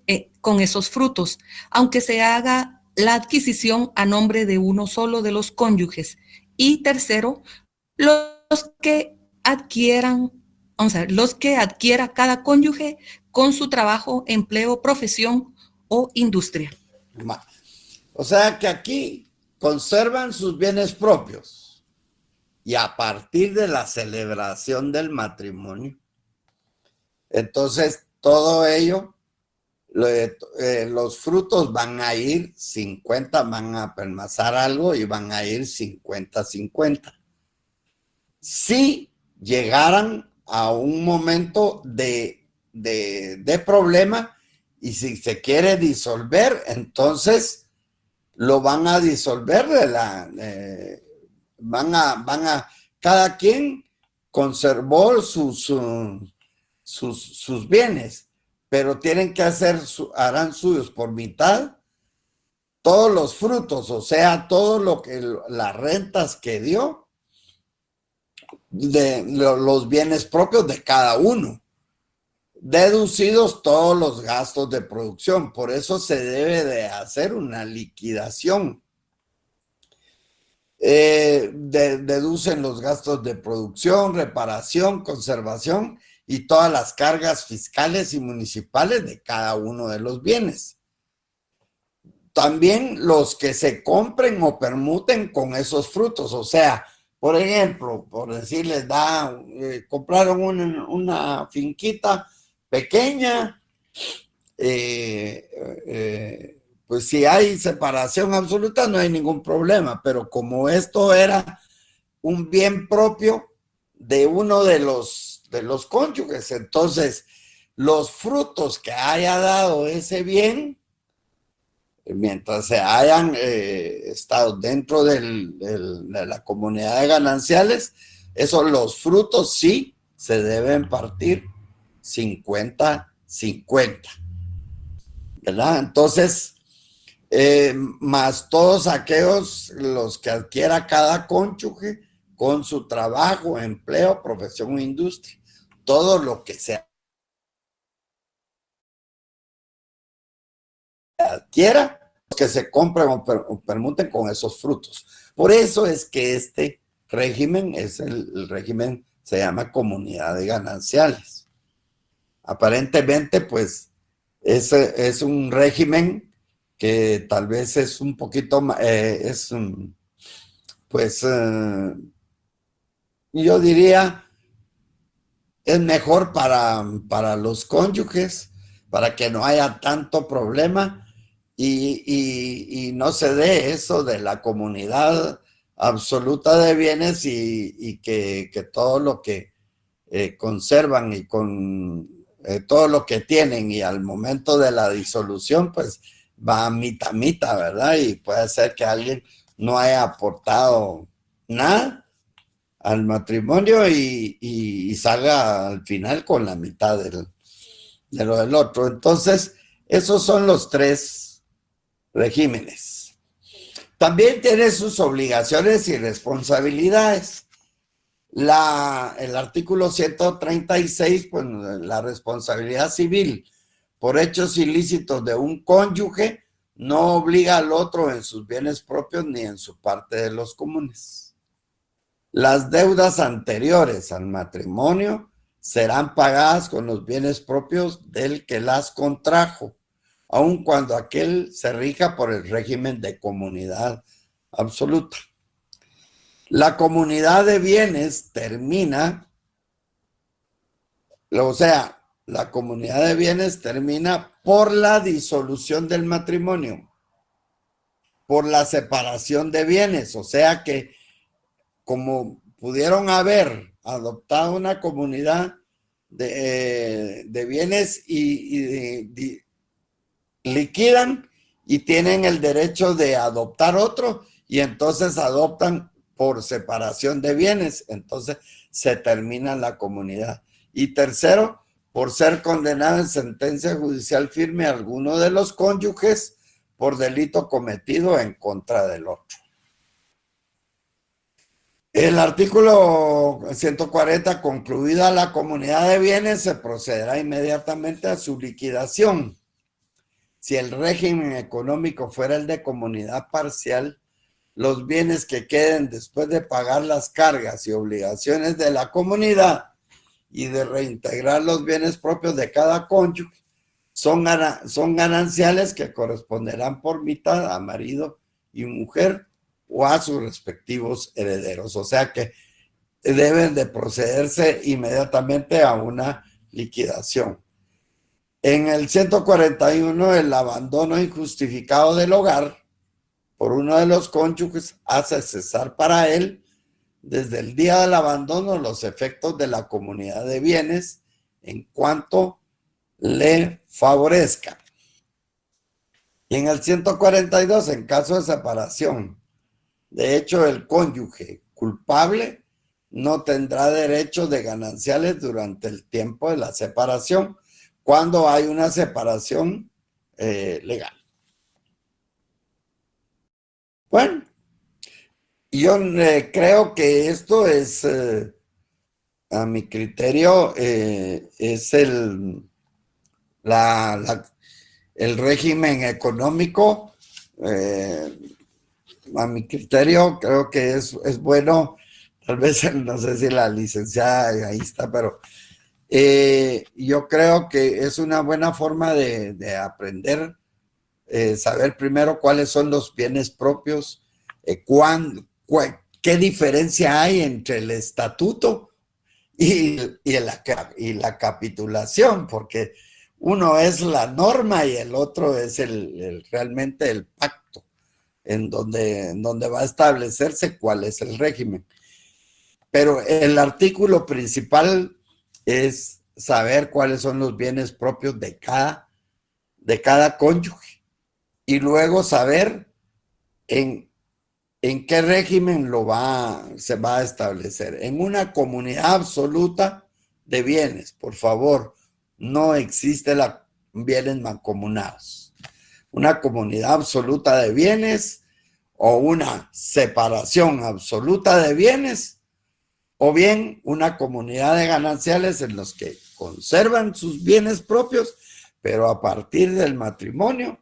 con esos frutos, aunque se haga la adquisición a nombre de uno solo de los cónyuges. Y tercero, los que adquiera cada cónyuge con su trabajo, empleo, profesión o industria. O sea que aquí conservan sus bienes propios y a partir de la celebración del matrimonio, entonces todo ello, los frutos van a ir 50, van a permasar algo y van a ir 50-50. Si llegaran a un momento de problema y si se quiere disolver, entonces lo van a disolver cada quien conservó sus bienes, pero tienen que harán suyos por mitad todos los frutos, o sea, todo las rentas que dio de los bienes propios de cada uno, deducidos todos los gastos de producción. Por eso se debe de hacer una liquidación. Deducen los gastos de producción, reparación, conservación y todas las cargas fiscales y municipales de cada uno de los bienes. También los que se compren o permuten con esos frutos, o sea, por ejemplo, por decirles, compraron una finquita pequeña, pues si hay separación absoluta no hay ningún problema, pero como esto era un bien propio de uno de los cónyuges, entonces los frutos que haya dado ese bien, mientras se hayan estado dentro de la comunidad de gananciales, los frutos sí se deben partir 50-50, ¿verdad? Entonces, más todos los que adquiera cada cónyuge con su trabajo, empleo, profesión o industria, todo lo que se adquiera, que se compren o permuten con esos frutos. Por eso es que este régimen el régimen se llama comunidad de gananciales. Aparentemente, pues, es un régimen que tal vez es un poquito, yo diría es mejor para los cónyuges, para que no haya tanto problema y no se dé eso de la comunidad absoluta de bienes y que todo lo que conservan y con todo lo que tienen y al momento de la disolución pues va a mitad, ¿verdad? Y puede ser que alguien no haya aportado nada al matrimonio y salga al final con la mitad de lo del otro. Entonces, esos son los tres regímenes. También tiene sus obligaciones y responsabilidades. El artículo 136, pues la responsabilidad civil por hechos ilícitos de un cónyuge no obliga al otro en sus bienes propios ni en su parte de los comunes. Las deudas anteriores al matrimonio serán pagadas con los bienes propios del que las contrajo, aun cuando aquel se rija por el régimen de comunidad absoluta. La comunidad de bienes termina, o sea, la comunidad de bienes termina por la disolución del matrimonio, por la separación de bienes, o sea que como pudieron haber adoptado una comunidad de bienes y liquidan y tienen el derecho de adoptar otro y entonces adoptan por separación de bienes, entonces se termina la comunidad. Y tercero, por ser condenado en sentencia judicial firme a alguno de los cónyuges por delito cometido en contra del otro. El artículo 140, concluida la comunidad de bienes, se procederá inmediatamente a su liquidación. Si el régimen económico fuera el de comunidad parcial, los bienes que queden después de pagar las cargas y obligaciones de la comunidad y de reintegrar los bienes propios de cada cónyuge son gananciales que corresponderán por mitad a marido y mujer o a sus respectivos herederos. O sea que deben de procederse inmediatamente a una liquidación. En el 141, el abandono injustificado del hogar por uno de los cónyuges hace cesar para él, desde el día del abandono, los efectos de la comunidad de bienes en cuanto le favorezca. Y en el 142, en caso de separación, de hecho, el cónyuge culpable no tendrá derecho de gananciales durante el tiempo de la separación, cuando hay una separación legal. Bueno, yo creo que esto es, a mi criterio, es el régimen económico. A mi criterio, creo que es bueno. Tal vez, no sé si la licenciada ahí está, pero yo creo que es una buena forma de aprender, saber primero cuáles son los bienes propios, qué diferencia hay entre el estatuto y la capitulación, porque uno es la norma y el otro es realmente el pacto, en donde va a establecerse cuál es el régimen. Pero el artículo principal es saber cuáles son los bienes propios de cada cónyuge y luego saber en qué régimen se va a establecer. En una comunidad absoluta de bienes, por favor, no existe bienes mancomunados. Una comunidad absoluta de bienes o una separación absoluta de bienes, o bien una comunidad de gananciales en los que conservan sus bienes propios, pero a partir del matrimonio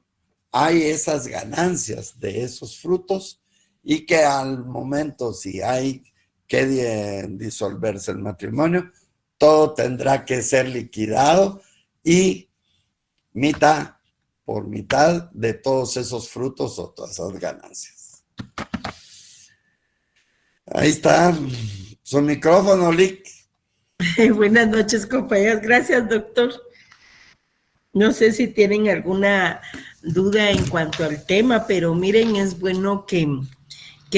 hay esas ganancias de esos frutos y que al momento, si hay que disolverse el matrimonio, todo tendrá que ser liquidado y mitad por mitad de todos esos frutos o todas esas ganancias. Ahí está su micrófono, Lick. Buenas noches, compañeros. Gracias, doctor. No sé si tienen alguna duda en cuanto al tema, pero miren, es bueno que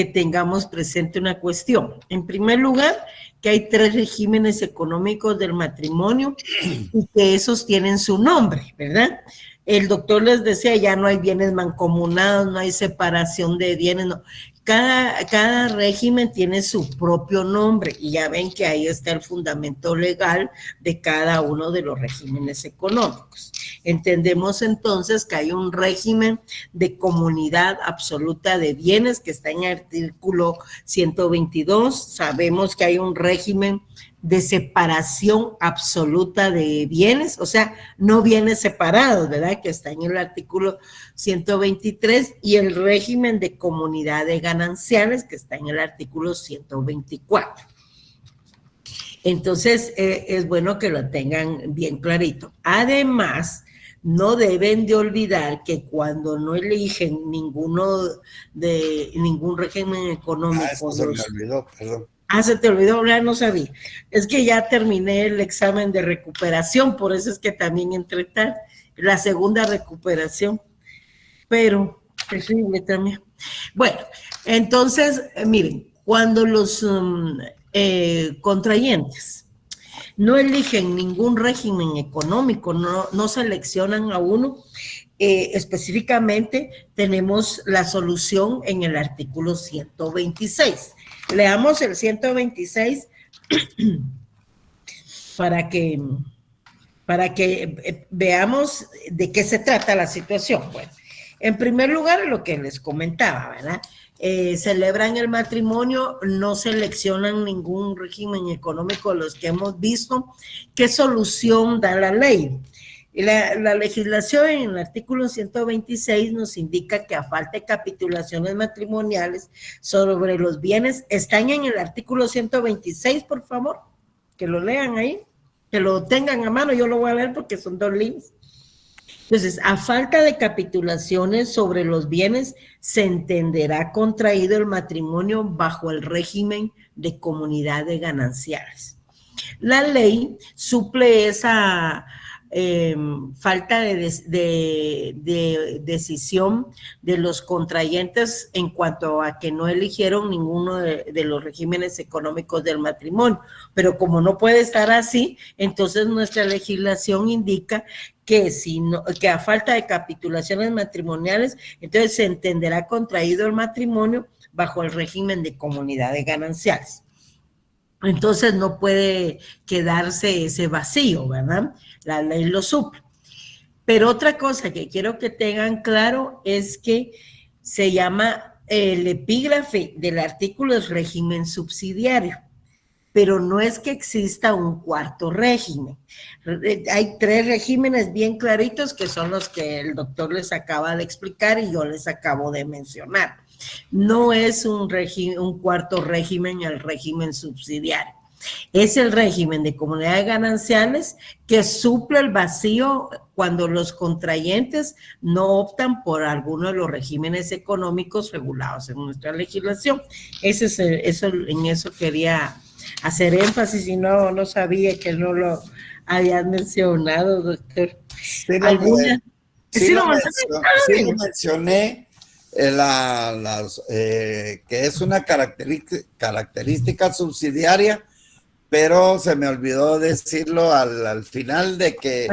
tengamos presente una cuestión. En primer lugar, que hay 3 regímenes económicos del matrimonio y que esos tienen su nombre, ¿verdad? El doctor les decía, ya no hay bienes mancomunados, no hay separación de bienes, no. Cada régimen tiene su propio nombre y ya ven que ahí está el fundamento legal de cada uno de los regímenes económicos. Entendemos entonces que hay un régimen de comunidad absoluta de bienes que está en el artículo 122. Sabemos que hay un régimen de separación absoluta de bienes, o sea, no bienes separados, ¿verdad? Que está en el artículo 123, y el régimen de comunidad de gananciales, que está en el artículo 124. Entonces, es bueno que lo tengan bien clarito. Además, no deben de olvidar que cuando no eligen ningún régimen económico. Eso se me olvidó, perdón. Se te olvidó, no sabía. Es que ya terminé el examen de recuperación, por eso es que también entré tarde. La segunda recuperación, pero terrible también. Bueno, entonces, miren, cuando los contrayentes no eligen ningún régimen económico, no seleccionan a uno, específicamente tenemos la solución en el artículo 126. Leamos el 126 para que veamos de qué se trata la situación. Bueno, en primer lugar, lo que les comentaba, ¿verdad? Celebran el matrimonio, no seleccionan ningún régimen económico de los que hemos visto. ¿Qué solución da la ley? La legislación en el artículo 126 nos indica que a falta de capitulaciones matrimoniales sobre los bienes, están en el artículo 126, por favor, que lo lean ahí, que lo tengan a mano, yo lo voy a leer porque son 2 líneas. Entonces, a falta de capitulaciones sobre los bienes, se entenderá contraído el matrimonio bajo el régimen de comunidad de gananciales. La ley suple esa falta de decisión de los contrayentes en cuanto a que no eligieron ninguno de los regímenes económicos del matrimonio, pero como no puede estar así, entonces nuestra legislación indica que que a falta de capitulaciones matrimoniales, entonces se entenderá contraído el matrimonio bajo el régimen de comunidad de gananciales. Entonces no puede quedarse ese vacío, ¿verdad? La ley lo suple. Pero otra cosa que quiero que tengan claro es que se llama, el epígrafe del artículo es régimen subsidiario, pero no es que exista un cuarto régimen. Hay 3 regímenes bien claritos que son los que el doctor les acaba de explicar y yo les acabo de mencionar. No es un cuarto régimen, el régimen subsidiario. Es el régimen de comunidad de gananciales que suple el vacío cuando los contrayentes no optan por alguno de los regímenes económicos regulados en nuestra legislación. En eso quería hacer énfasis y no sabía que no lo habían mencionado, doctor. Sí, lo mencioné. Que es una característica subsidiaria, pero se me olvidó decirlo al final de que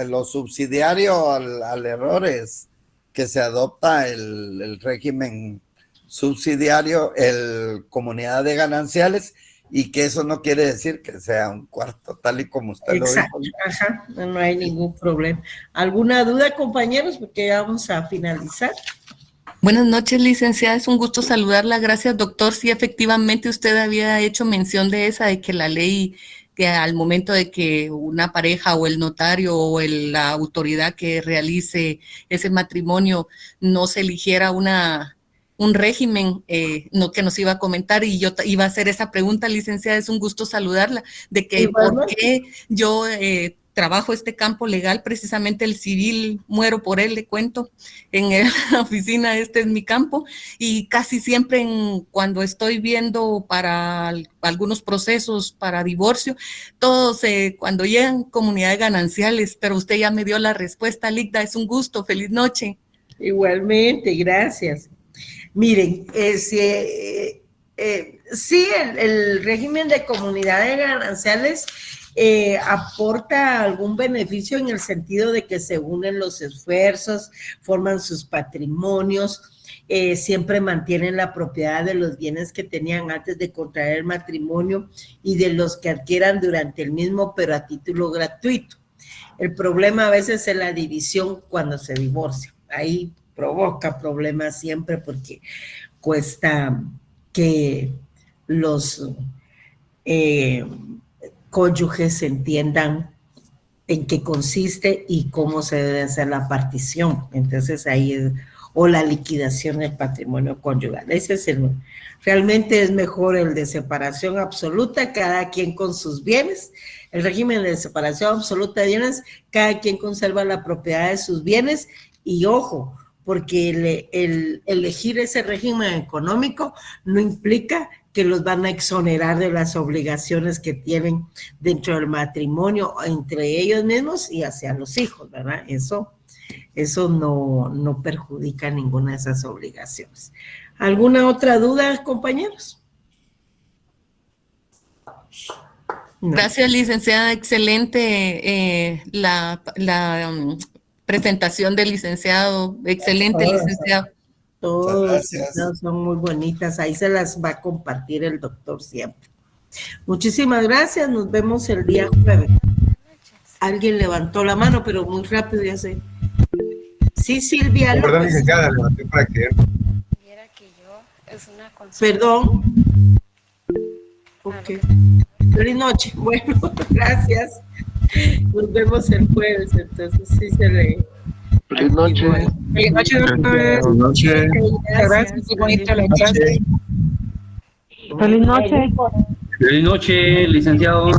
lo subsidiario al error es que se adopta el régimen subsidiario, el comunidad de gananciales, y que eso no quiere decir que sea un cuarto, tal y como usted lo dijo. Ajá, no hay ningún problema. ¿Alguna duda, compañeros? Porque ya vamos a finalizar. Buenas noches, licenciada, es un gusto saludarla. Gracias, doctor. Sí, efectivamente, usted había hecho mención de de que la ley, que al momento de que una pareja o el notario o la autoridad que realice ese matrimonio no se eligiera un régimen, que nos iba a comentar, y yo iba a hacer esa pregunta, licenciada, es un gusto saludarla, de que por qué yo trabajo este campo legal, precisamente el civil, muero por él, le cuento, en la oficina este es mi campo, y casi siempre cuando estoy viendo para algunos procesos para divorcio, todos cuando llegan comunidades gananciales, pero usted ya me dio la respuesta, Ligda, es un gusto, feliz noche. Igualmente, gracias. Miren, sí, el régimen de comunidades gananciales aporta algún beneficio en el sentido de que se unen los esfuerzos, forman sus patrimonios, siempre mantienen la propiedad de los bienes que tenían antes de contraer el matrimonio y de los que adquieran durante el mismo, pero a título gratuito. El problema a veces es la división cuando se divorcia. Ahí provoca problemas siempre porque cuesta que los cónyuges entiendan en qué consiste y cómo se debe hacer la partición. Entonces ahí es, o la liquidación del patrimonio conyugal. Ese es realmente es mejor el de separación absoluta, cada quien con sus bienes. El régimen de separación absoluta de bienes, cada quien conserva la propiedad de sus bienes y ojo, porque el elegir ese régimen económico no implica que los van a exonerar de las obligaciones que tienen dentro del matrimonio entre ellos mismos y hacia los hijos, ¿verdad? Eso no perjudica ninguna de esas obligaciones. ¿Alguna otra duda, compañeros? No. Gracias, licenciada. Excelente la presentación del licenciado. Excelente, licenciado. Todas son muy bonitas. Ahí se las va a compartir el doctor siempre. Muchísimas gracias. Nos vemos el día jueves. Alguien levantó la mano, pero muy rápido ya sé. Sí, Silvia. Perdón, licenciada, levanté para que... Perdón. Ok. Feliz noche. Bueno, gracias. Nos vemos el jueves, entonces sí se le... Feliz noche. Feliz noche, doctor. Feliz noche. Gracias. Muy bonita la clase. Feliz noche. Feliz noche, licenciado.